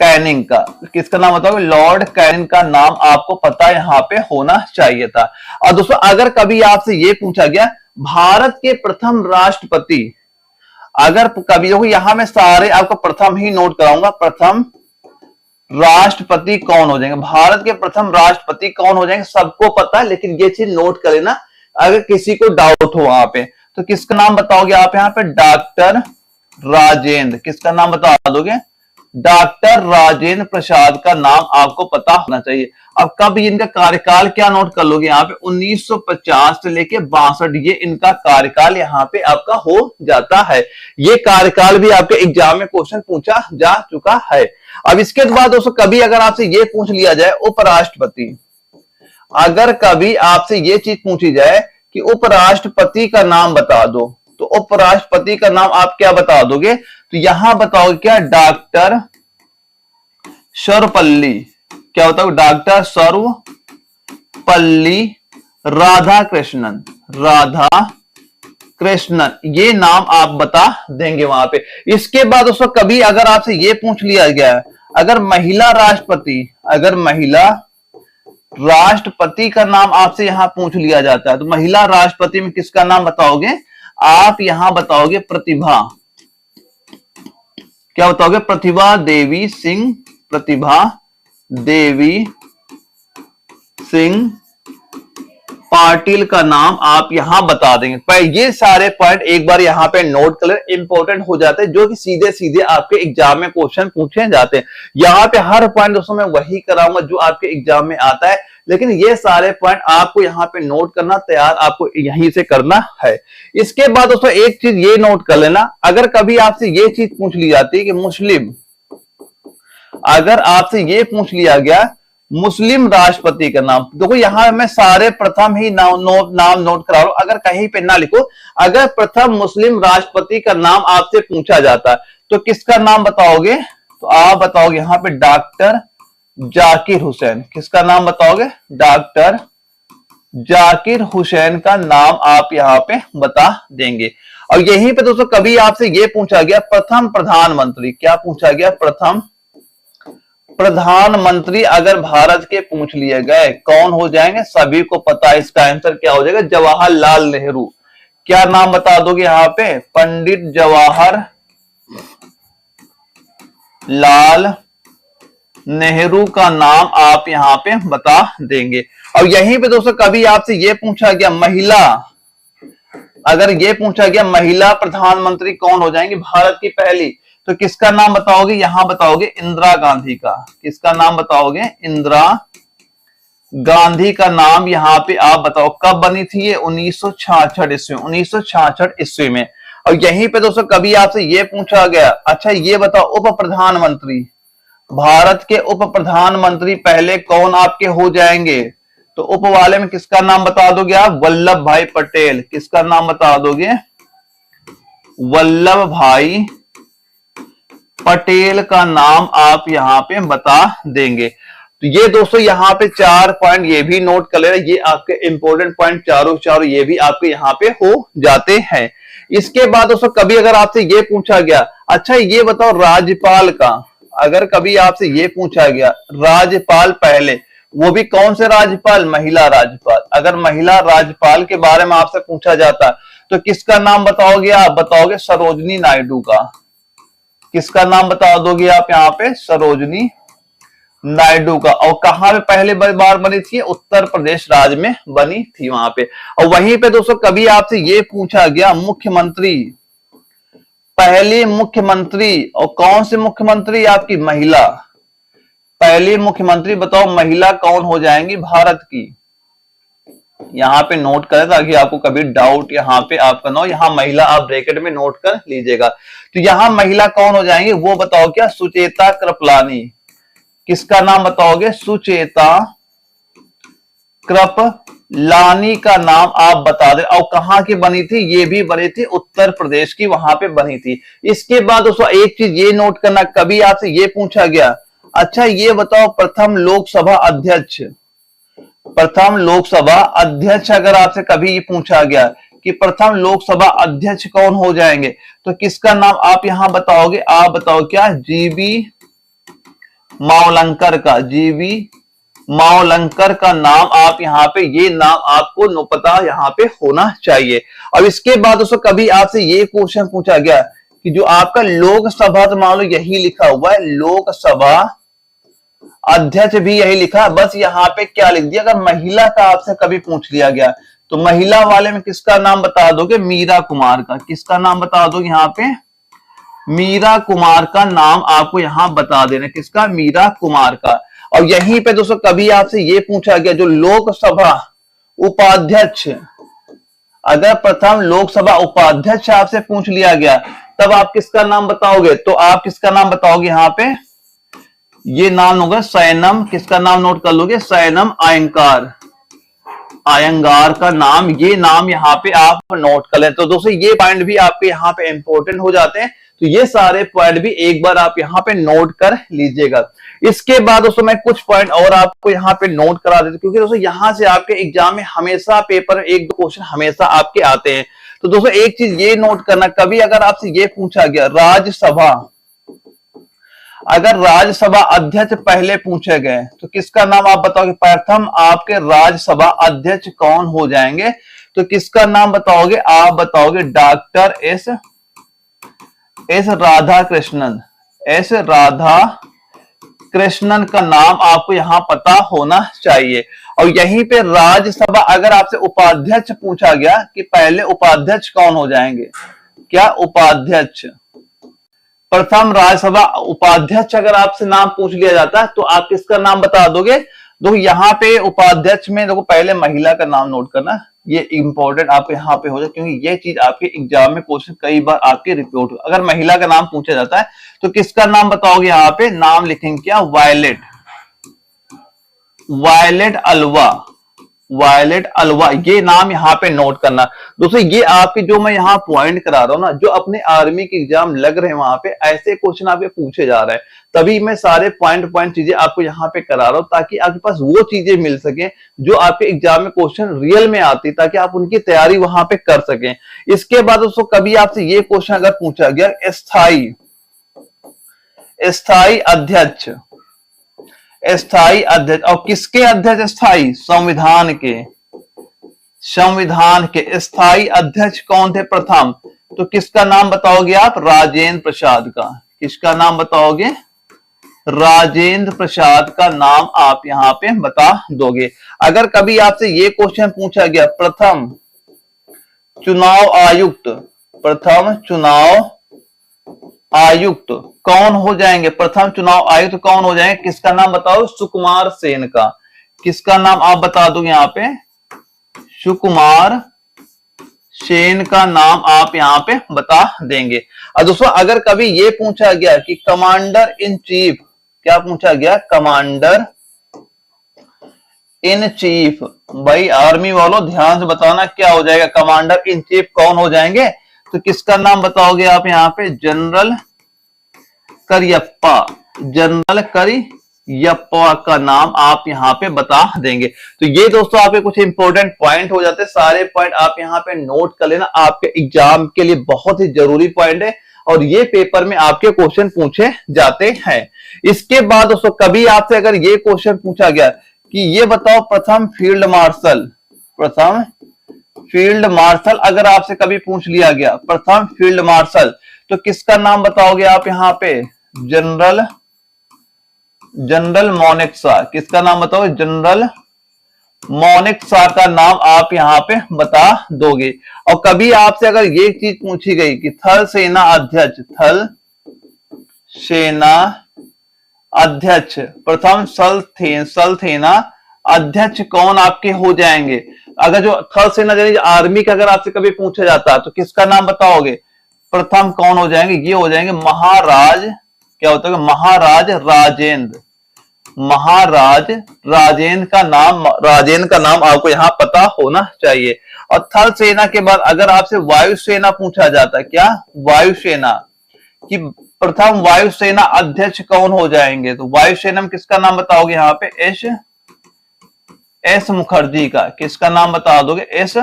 A: कैनिंग का। किसका नाम बताओगे? लॉर्ड कैनिंग का नाम आपको पता यहां पे होना चाहिए था। और दोस्तों अगर कभी आपसे ये पूछा गया भारत के प्रथम राष्ट्रपति, अगर कभी देखो यहां मैं सारे आपको प्रथम ही नोट कराऊंगा, प्रथम राष्ट्रपति कौन हो जाएंगे? भारत के प्रथम राष्ट्रपति कौन हो जाएंगे सबको पता है, लेकिन ये चीज नोट कर लेना अगर किसी को डाउट हो वहां पे। तो किसका नाम बताओगे आप यहाँ पे? डॉक्टर राजेंद्र। किसका नाम बता दोगे? डॉक्टर राजेंद्र प्रसाद का नाम आपको पता होना चाहिए। अब कब इनका कार्यकाल क्या नोट कर लोगे यहाँ पे? 1950 से लेके 62 ये इनका कार्यकाल यहाँ पे आपका हो जाता है। ये कार्यकाल भी आपके एग्जाम में क्वेश्चन पूछा जा चुका है। अब इसके बाद दोस्तों कभी अगर आपसे ये पूछ लिया जाए उपराष्ट्रपति, अगर कभी आपसे ये चीज पूछी जाए कि उपराष्ट्रपति का नाम बता दो, तो उपराष्ट्रपति का नाम आप क्या बता दोगे? तो यहां बताओगे क्या? डॉक्टर सर्वपल्ली, क्या बताओगे? डॉक्टर सर्वपल्ली राधाकृष्णन, राधाकृष्णन, ये नाम आप बता देंगे वहां पे। इसके बाद उसको कभी अगर आपसे ये पूछ लिया गया है, अगर महिला राष्ट्रपति, अगर महिला राष्ट्रपति का नाम आपसे यहां पूछ लिया जाता है, तो महिला राष्ट्रपति में किसका नाम बताओगे? आप यहां बताओगे प्रतिभा, क्या बताओगे? प्रतिभा देवी सिंह, प्रतिभा देवी सिंह पाटिल का नाम आप यहां बता देंगे। पर ये सारे पॉइंट एक बार यहां पे नोट कर, इंपॉर्टेंट हो जाते हैं, जो कि सीधे सीधे आपके एग्जाम में क्वेश्चन पूछे जाते हैं। यहां पे हर पॉइंट दोस्तों मैं वही कराऊंगा जो आपके एग्जाम में आता है, लेकिन ये सारे पॉइंट आपको यहाँ पे नोट करना, तैयार आपको यहीं से करना है। इसके बाद दोस्तों एक चीज ये नोट कर लेना, अगर कभी आपसे ये चीज पूछ ली जाती है कि मुस्लिम, अगर आपसे ये पूछ लिया गया मुस्लिम राष्ट्रपति का नाम, देखो यहां मैं सारे प्रथम ही नाम नोट करा रहा हूं, अगर कहीं पे ना लिखो, अगर प्रथम मुस्लिम राष्ट्रपति का नाम आपसे पूछा जाता तो किसका नाम बताओगे? तो आप बताओगे यहां पे डॉक्टर जाकिर हुसैन, किसका नाम बताओगे? डॉक्टर जाकिर हुसैन का नाम आप यहां पे बता देंगे। और यहीं पे दोस्तों कभी आपसे ये पूछा गया प्रथम प्रधानमंत्री, क्या पूछा गया? प्रथम प्रधानमंत्री अगर भारत के पूछ लिए गए कौन हो जाएंगे? सभी को पता है इसका आंसर क्या हो जाएगा? जवाहरलाल नेहरू। क्या नाम बता दोगे यहां पे? पंडित जवाहरलाल नेहरू का नाम आप यहां पे बता देंगे। और यहीं पे दोस्तों कभी आपसे ये पूछा गया महिला, अगर ये पूछा गया महिला प्रधानमंत्री कौन हो जाएंगे भारत की पहली, तो किसका नाम बताओगे? यहां बताओगे इंदिरा गांधी का, किसका नाम बताओगे? इंदिरा गांधी का नाम यहां पे आप बताओ। कब बनी थी ये? 1966 ईस्वी, 1966 ईस्वी में। और यहीं पे दोस्तों कभी आपसे ये पूछा गया, अच्छा ये बताओ उप प्रधानमंत्री, भारत के उप प्रधानमंत्री पहले कौन आपके हो जाएंगे? तो उप वाले में किसका नाम बता दोगे आप? वल्लभ भाई पटेल, किसका नाम बता दोगे? वल्लभ भाई पटेल का नाम आप यहां पे बता देंगे। तो ये दोस्तों यहां पे 4 पॉइंट ये भी नोट कर लेना, ये आपके इंपॉर्टेंट पॉइंट चारों ये भी आपके यहां पे हो जाते हैं। इसके बाद दोस्तों कभी अगर आपसे ये पूछा गया, अच्छा ये बताओ राज्यपाल का, अगर कभी आपसे ये पूछा गया राज्यपाल पहले, वो भी कौन से राज्यपाल? महिला राज्यपाल। अगर महिला राज्यपाल के बारे में आपसे पूछा जाता तो किसका नाम बताओगे आप? बताओगे सरोजिनी नायडू का, किसका नाम बता दोगे आप यहां पे? सरोजिनी नायडू का। और कहां पे पहले बार बनी थी? उत्तर प्रदेश राज्य में बनी थी वहां पे। और वहीं पे दोस्तों कभी आपसे ये पूछा गया मुख्यमंत्री, पहली मुख्यमंत्री, और कौन से मुख्यमंत्री? आपकी महिला, पहली मुख्यमंत्री बताओ महिला कौन हो जाएंगी भारत की? यहां पे नोट करें ताकि आपको कभी डाउट यहां पे आपका ना हो। यहां महिला आप ब्रैकेट में नोट कर लीजिएगा। तो यहां महिला कौन हो जाएंगे वो बताओ क्या? सुचेता कृपलानी, किसका नाम बताओगे? सुचेता कृपलानी का नाम आप बता दें। और कहां की बनी थी? ये भी बनी थी उत्तर प्रदेश की, वहां पे बनी थी। इसके बाद दोस्तों एक चीज ये नोट करना, कभी आपसे ये पूछा गया, अच्छा ये बताओ प्रथम लोकसभा अध्यक्ष, प्रथम लोकसभा अध्यक्ष अगर आपसे कभी ये पूछा गया कि प्रथम लोकसभा अध्यक्ष कौन हो जाएंगे, तो किसका नाम आप यहां बताओगे? आप बताओ क्या? जीबी मावलंकर का, जीबी मावलंकर का नाम आप यहां पे, ये नाम आपको पता यहां पे होना चाहिए। अब इसके बाद दोस्तों कभी आपसे ये क्वेश्चन पूछा गया कि जो आपका लोकसभा, तो मान लो यही लिखा हुआ है लोकसभा अध्यक्ष भी यही लिखा, बस यहाँ पे क्या लिख दिया? अगर महिला का आपसे कभी पूछ लिया गया तो महिला वाले में किसका नाम बता दोगे? मीरा कुमार का, किसका नाम बता दोगे यहाँ पे? मीरा कुमार का नाम आपको यहां बता देना, किसका? मीरा कुमार का। और यहीं पे दोस्तों कभी आपसे ये पूछा गया जो लोकसभा उपाध्यक्ष, अगर प्रथम लोकसभा उपाध्यक्ष आपसे पूछ लिया गया तब आप किसका नाम बताओगे? तो आप किसका नाम बताओगे यहां पे? ये नाम होगा सैनम, किसका नाम नोट कर लोगे? सैनम अयंकार, आयंगार का नाम, ये नाम यहाँ पे आप नोट कर लें। तो दोस्तों ये पॉइंट भी आपके यहाँ पे इंपॉर्टेंट हो जाते हैं, तो ये सारे पॉइंट भी एक बार आप यहाँ पे नोट कर लीजिएगा। इसके बाद दोस्तों मैं कुछ पॉइंट और आपको यहाँ पे नोट करा देता हूं, क्योंकि दोस्तों यहाँ से आपके एग्जाम में हमेशा पेपर एक दो क्वेश्चन हमेशा आपके आते हैं। तो दोस्तों एक चीज ये नोट करना, कभी अगर आपसे ये पूछा गया राज्यसभा, अगर राज्यसभा अध्यक्ष पहले पूछे गए तो किसका नाम आप बताओगे? प्रथम आपके राज्यसभा अध्यक्ष कौन हो जाएंगे? तो किसका नाम बताओगे? आप बताओगे doctor S Radha Krishnan. S Radha Krishnan का नाम आपको यहां पता होना चाहिए। और यहीं पे राज्यसभा अगर आपसे उपाध्यक्ष पूछा गया कि पहले उपाध्यक्ष कौन हो जाएंगे? क्या उपाध्यक्ष? प्रथम राज्यसभा उपाध्यक्ष अगर आपसे नाम पूछ लिया जाता है तो आप किसका नाम बता दोगे? देखो यहाँ पे उपाध्यक्ष में देखो पहले महिला का नाम नोट करना, ये इंपॉर्टेंट आपको यहाँ पे हो जाए, क्योंकि ये चीज आपके एग्जाम में क्वेश्चन कई बार आपके रिपोर्ट, अगर महिला का नाम पूछा जाता है तो किसका नाम बताओगे? यहाँ पे नाम लिखेंगे क्या? वायलेट, वायलेट अलवा, वायलेट अलवा, ये नाम यहाँ पे नोट करना। दोस्तों ये आपके जो मैं यहाँ पॉइंट करा रहा हूँ ना, जो अपने आर्मी के एग्जाम लग रहे हैं वहां पे ऐसे क्वेश्चन आपके पूछे जा रहे हैं, तभी मैं सारे पॉइंट चीजें आपको यहाँ पे करा रहा हूँ, ताकि आपके पास वो चीजें मिल सके जो आपके एग्जाम में क्वेश्चन रियल में आती, ताकि आप उनकी तैयारी वहां पे कर सकें। इसके बाद दोस्तों कभी आपसे ये क्वेश्चन अगर पूछा गया स्थायी अध्यक्ष, स्थायी अध्यक्ष, और किसके अध्यक्ष? स्थायी संविधान के, संविधान के स्थायी अध्यक्ष कौन थे प्रथम? तो किसका नाम बताओगे आप? राजेंद्र प्रसाद का। किसका नाम बताओगे? राजेंद्र प्रसाद का नाम आप यहां पे बता दोगे। अगर कभी आपसे ये क्वेश्चन पूछा गया प्रथम चुनाव आयुक्त, प्रथम चुनाव आयुक्त कौन हो जाएंगे? प्रथम चुनाव आयुक्त कौन हो जाएंगे? किसका नाम बताओ? सुकुमार सेन का। किसका नाम आप बता दो यहाँ पे? सुकुमार सेन का नाम आप यहाँ पे बता देंगे। और दोस्तों अगर कभी ये पूछा गया कि कमांडर इन चीफ, क्या पूछा गया? कमांडर इन चीफ, भाई आर्मी वालों ध्यान से बताना क्या हो जाएगा? कमांडर इन चीफ कौन हो जाएंगे? तो किसका नाम बताओगे आप यहाँ पे? जनरल करियप्पा, जनरल करियप्पा का नाम आप यहाँ पे बता देंगे। तो ये दोस्तों आपके कुछ इंपॉर्टेंट पॉइंट हो जाते हैं, सारे पॉइंट आप यहाँ पे नोट कर लेना, आपके एग्जाम के लिए बहुत ही जरूरी पॉइंट है और ये पेपर में आपके क्वेश्चन पूछे जाते हैं। इसके बाद दोस्तों कभी आपसे अगर ये क्वेश्चन पूछा गया कि ये बताओ प्रथम फील्ड मार्शल, प्रथम फील्ड मार्शल अगर आपसे कभी पूछ लिया गया प्रथम फील्ड मार्शल, तो किसका नाम बताओगे आप यहाँ पे? जनरल मोनेक्सा। किसका नाम बताओगे? जनरल मोनेक्सा का नाम आप यहाँ पे बता दोगे। और कभी आपसे अगर ये चीज पूछी गई कि थल सेना अध्यक्ष, थल सेना अध्यक्ष प्रथम स्थल सेना अध्यक्ष कौन आपके हो जाएंगे? अगर जो थल सेना आर्मी का अगर आपसे कभी पूछा जाता है तो किसका नाम बताओगे? प्रथम कौन हो जाएंगे? ये हो जाएंगे महाराज, क्या होता है? महाराज राजेंद्र, महाराज राजेंद्र का नाम, राजेंद्र का नाम आपको यहाँ पता होना चाहिए। और थल सेना के बाद अगर आपसे वायुसेना पूछा जाता है, क्या? वायुसेना कि प्रथम वायुसेना अध्यक्ष कौन हो जाएंगे? तो वायुसेना में किसका नाम बताओगे यहाँ पे? एस मुखर्जी का। किसका नाम बता दोगे? एस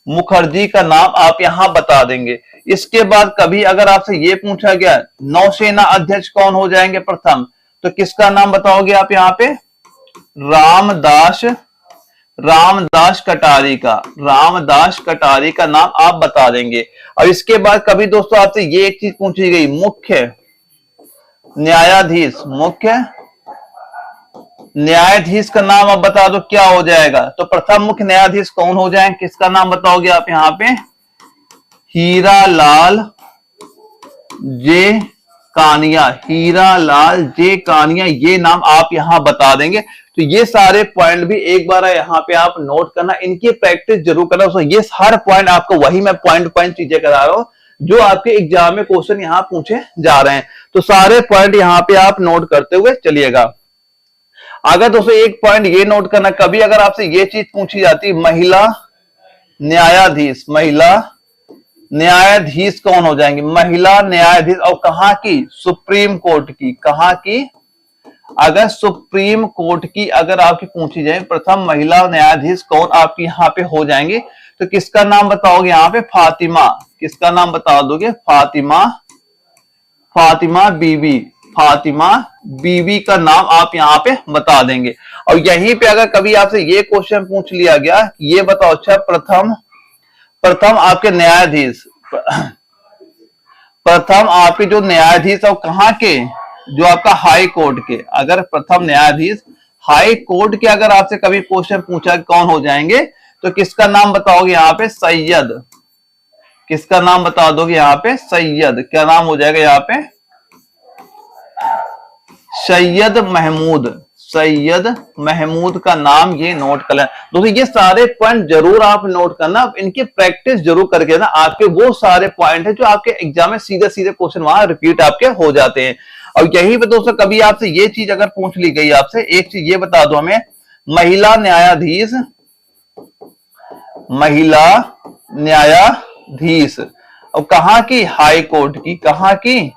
A: मुखर्जी का नाम आप यहां बता देंगे। इसके बाद कभी अगर आपसे ये पूछा गया नौसेना अध्यक्ष कौन हो जाएंगे प्रथम, तो किसका नाम बताओगे आप यहाँ पे? रामदास कटारी का, रामदास कटारी का नाम आप बता देंगे। और इसके बाद कभी दोस्तों आपसे ये एक चीज पूछी गई मुख्य न्यायाधीश, मुख्य न्यायाधीश का नाम आप बता दो क्या हो जाएगा? तो प्रथम मुख्य न्यायाधीश कौन हो जाएंगे? किसका नाम बताओगे आप यहाँ पे? हीरालाल जे कानिया, हीरालाल जे कानिया, ये नाम आप यहां बता देंगे। तो ये सारे पॉइंट भी एक बार यहाँ पे आप नोट करना, इनकी प्रैक्टिस जरूर करना। तो ये हर पॉइंट आपको वही मैं पॉइंट चीजें करा रहा हूं जो आपके एग्जाम में क्वेश्चन यहाँ पूछे जा रहे हैं। तो सारे पॉइंट यहाँ पे आप नोट करते हुए चलिएगा। अगर दोस्तों एक पॉइंट ये नोट करना, कभी अगर आपसे ये चीज पूछी जाती, महिला न्यायाधीश, महिला न्यायाधीश कौन हो जाएंगे? महिला न्यायाधीश, और कहां की? सुप्रीम कोर्ट की। कहां की? अगर सुप्रीम कोर्ट की अगर आपकी पूछी जाए प्रथम महिला न्यायाधीश कौन आपकी यहाँ पे हो जाएंगे, तो किसका नाम बताओगे यहाँ पे? फातिमा। किसका नाम बता दोगे? फातिमा। फातिमा बीबी। फातिमा बीबी का नाम आप यहाँ पे बता देंगे। और यहीं पे अगर कभी आपसे ये क्वेश्चन पूछ लिया गया, ये बताओ अच्छा प्रथम आपके न्यायाधीश, प्रथम आपके जो न्यायाधीश और कहाँ के? जो आपका हाई कोर्ट के। अगर प्रथम न्यायाधीश हाई कोर्ट के अगर आपसे कभी क्वेश्चन पूछा कौन हो जाएंगे, तो किसका नाम बताओगे यहाँ पे? सैयद। किसका नाम बता दोगे यहाँ पे? सैयद। क्या नाम हो जाएगा यहाँ पे? सैयद महमूद। सैयद महमूद का नाम ये नोट कर लेना। दोस्तों ये सारे पॉइंट जरूर आप नोट करना, इनकी प्रैक्टिस जरूर करके ना, आपके वो सारे पॉइंट है जो आपके एग्जाम में सीधे सीधे क्वेश्चन वहां रिपीट आपके हो जाते हैं। और यही पे दोस्तों कभी आपसे ये चीज अगर पूछ ली गई आपसे, एक चीज ये बता दो हमें, महिला न्यायाधीश, महिला न्यायाधीश और कहां की? हाई कोर्ट की। कहां की?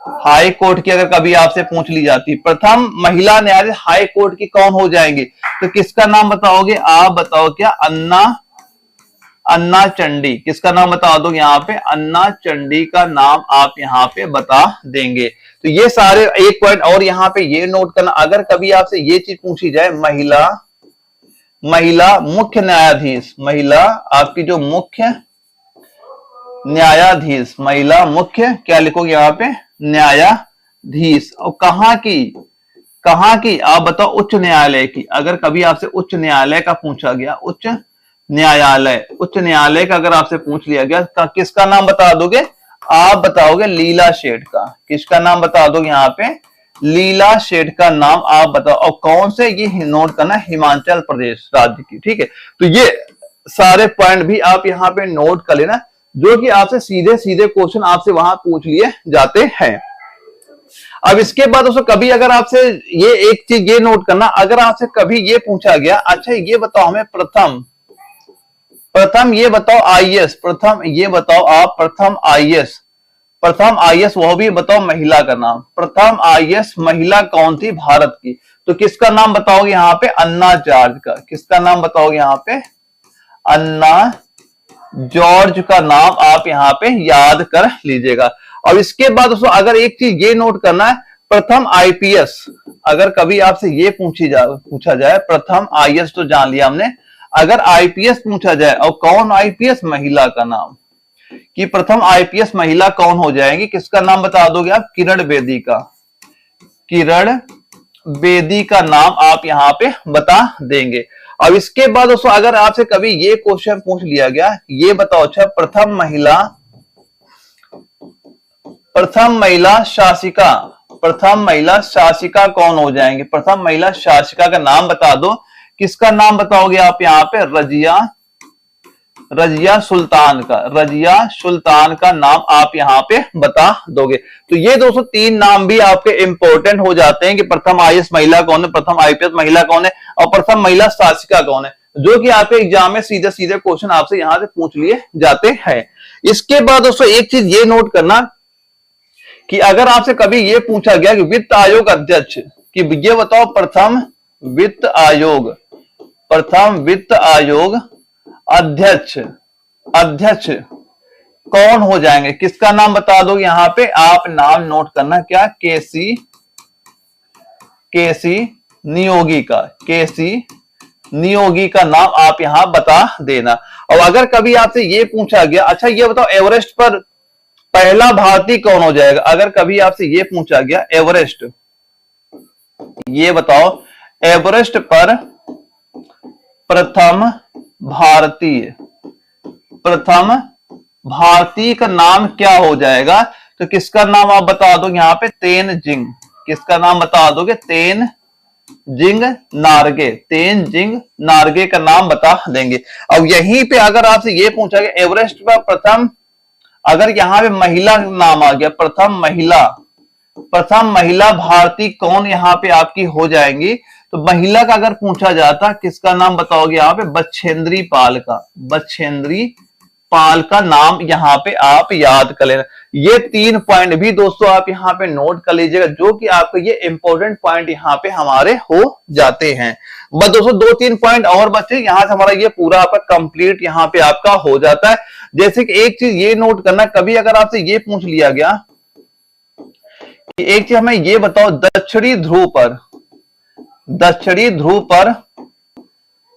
A: हाई कोर्ट की। अगर कभी आपसे पूछ ली जाती प्रथम महिला न्यायाधीश हाई कोर्ट की कौन हो जाएंगे, तो किसका नाम बताओगे? आप बताओ क्या? अन्ना चंडी। किसका नाम बता दो यहाँ पे? अन्ना चंडी का नाम आप यहाँ पे बता देंगे। तो ये सारे एक पॉइंट और यहाँ पे ये नोट करना, अगर कभी आपसे ये चीज पूछी जाए, महिला मुख्य न्यायाधीश, महिला आपकी जो मुख्य न्यायाधीश, महिला मुख्य क्या लिखोगे यहाँ पे? न्यायाधीश। और कहां की? कहां की? आप बताओ? उच्च न्यायालय की। अगर कभी आपसे उच्च न्यायालय का पूछा गया, उच्च न्यायालय का अगर आपसे पूछ लिया गया, किसका नाम बता दोगे? आप बताओगे लीला शेठ का। किसका नाम बता दोगे यहाँ पे? लीला शेठ का नाम आप बताओ। और कौन से? ये नोट करना, हिमाचल प्रदेश राज्य की। ठीक है, तो ये सारे पॉइंट भी आप यहाँ पे नोट कर लेना, जो कि आपसे सीधे सीधे क्वेश्चन आपसे वहां पूछ लिए जाते हैं। अब इसके बाद दोस्तों कभी अगर आपसे ये एक चीज ये नोट करना, अगर आपसे कभी ये पूछा गया, अच्छा ये बताओ हमें प्रथम ये बताओ आईएएस, प्रथम ये बताओ आप प्रथम आईएएस वह भी बताओ महिला का नाम। प्रथम आईएएस महिला कौन थी भारत की, तो किसका नाम बताओगे यहाँ पे? अन्ना जॉर्ज का। किसका नाम बताओगे यहाँ पे? अन्ना जॉर्ज का नाम आप यहाँ पे याद कर लीजिएगा। और इसके बाद दोस्तों अगर एक चीज ये नोट करना है, प्रथम आईपीएस, अगर कभी आपसे ये पूछा जाए प्रथम आईएएस तो जान लिया हमने, अगर आईपीएस पूछा जाए और कौन आईपीएस? महिला का नाम, कि प्रथम आईपीएस महिला कौन हो जाएंगी, किसका नाम बता दोगे आप? किरण बेदी का। किरण बेदी का नाम आप यहाँ पे बता देंगे। अब इसके बाद दोस्तों अगर आपसे कभी ये क्वेश्चन पूछ लिया गया, ये बताओ अच्छा प्रथम महिला शासिका कौन हो जाएंगे? प्रथम महिला शासिका का नाम बता दो। किसका नाम बताओगे आप यहाँ पे? रजिया सुल्तान का। रजिया सुल्तान का नाम आप यहाँ पे बता दोगे। तो ये दोस्तों तीन नाम भी आपके इंपॉर्टेंट हो जाते हैं कि प्रथम आईएएस महिला कौन है, प्रथम आईपीएस महिला कौन है और प्रथम महिला शासिका कौन है, जो कि आपके एग्जाम में सीधे सीधे क्वेश्चन आपसे यहां से पूछ लिए जाते हैं। इसके बाद दोस्तों एक चीज ये नोट करना कि अगर आपसे कभी ये पूछा गया कि वित्त आयोग अध्यक्ष, कि ये बताओ प्रथम वित्त आयोग अध्यक्ष कौन हो जाएंगे, किसका नाम बता दो यहाँ पे? आप नाम नोट करना क्या? केसी नियोगी का। केसी नियोगी का नाम आप यहां बता देना। और अगर कभी आपसे ये पूछा गया, अच्छा ये बताओ एवरेस्ट पर पहला भारतीय कौन हो जाएगा, अगर कभी आपसे ये पूछा गया एवरेस्ट, ये बताओ एवरेस्ट पर प्रथम भारतीय का नाम क्या हो जाएगा, तो किसका नाम आप बता दो यहाँ पे? तेनजिंग। किसका नाम बता दोगे? तेनजिंग नार्गे का नाम बता देंगे। अब यहीं पे अगर आपसे ये पूछा गया एवरेस्ट पर प्रथम, अगर यहाँ पे महिला नाम आ गया, प्रथम प्रथम महिला भारतीय कौन यहाँ पे आपकी हो जाएंगी? तो महिला का अगर पूछा जाता किसका नाम बताओगे यहाँ पे? बछेंद्री पाल का। बछेंद्री पाल का नाम यहाँ पे आप याद कर लेना। ये 3 पॉइंट भी दोस्तों आप यहाँ पे नोट कर लीजिएगा, जो कि आपको ये इंपॉर्टेंट पॉइंट यहाँ पे हमारे हो जाते हैं। बस दोस्तों 2-3 पॉइंट और बचे, यहां से हमारा ये पूरा आपका कंप्लीट यहाँ पे आपका हो जाता है। जैसे कि एक चीज ये नोट करना, कभी अगर आपसे ये पूछ लिया गया कि एक चीज हमें ये बताओ, दक्षिणी ध्रुव पर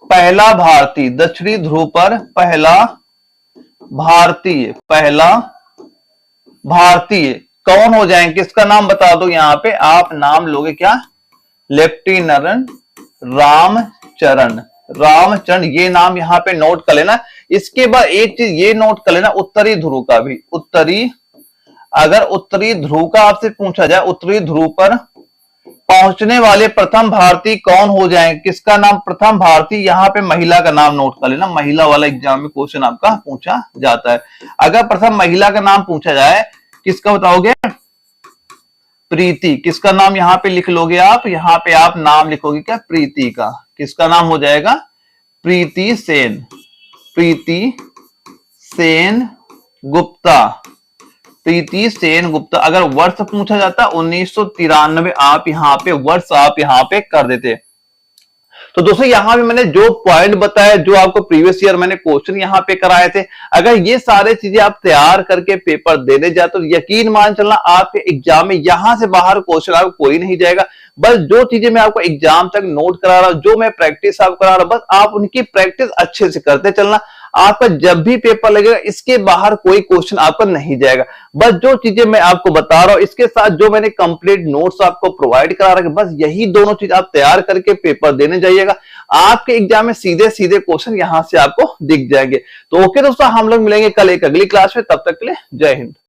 A: पहला भारतीय, दक्षिणी ध्रुव पर पहला भारतीय कौन हो जाएंगे? किसका नाम बता दो यहाँ पे? आप नाम लोगे क्या? लेफ्टिनेंट रामचरण, ये नाम यहाँ पे नोट कर लेना। इसके बाद एक चीज ये नोट कर लेना, उत्तरी ध्रुव का भी। अगर उत्तरी ध्रुव का आपसे पूछा जाए, उत्तरी ध्रुव पर पहुंचने वाले प्रथम भारतीय कौन हो जाएंगे? किसका नाम प्रथम भारतीय? यहाँ पे महिला का नाम नोट कर लेना, महिला वाला एग्जाम में क्वेश्चन आपका पूछा जाता है। अगर प्रथम महिला का नाम पूछा जाए, किसका बताओगे? प्रीति। किसका नाम यहाँ पे लिख लोगे आप? यहाँ पे आप नाम लिखोगे क्या? प्रीति का। किसका नाम हो जाएगा? प्रीति सेन गुप्ता। प्रीति सेन गुप्ता। अगर वर्ष पूछा जाता 1993, आप यहाँ पे वर्ष आप यहाँ पे कर देते। तो दोस्तों यहाँ पे मैंने जो पॉइंट बताया, जो आपको प्रीवियस ईयर मैंने क्वेश्चन यहाँ पे कराए थे, अगर ये सारे चीजें आप तैयार करके पेपर देने जाते तो यकीन मान चलना आपके एग्जाम में यहां से बाहर क्वेश्चन आपको कोई नहीं जाएगा। बस जो चीजें मैं आपको एग्जाम तक नोट करा रहा हूं, जो मैं प्रैक्टिस आपको करा रहा हूं, बस आप उनकी प्रैक्टिस अच्छे से करते चलना। आपका जब भी पेपर लगेगा इसके बाहर कोई क्वेश्चन आपका नहीं जाएगा। बस जो चीजें मैं आपको बता रहा हूं, इसके साथ जो मैंने कंप्लीट नोट्स आपको प्रोवाइड करा रखा, बस यही दोनों चीज आप तैयार करके पेपर देने जाइएगा। आपके एग्जाम में सीधे सीधे क्वेश्चन यहां से आपको दिख जाएंगे। तो ओके दोस्तों, हम लोग मिलेंगे कल एक अगली क्लास में। तब तक के लिए जय हिंद।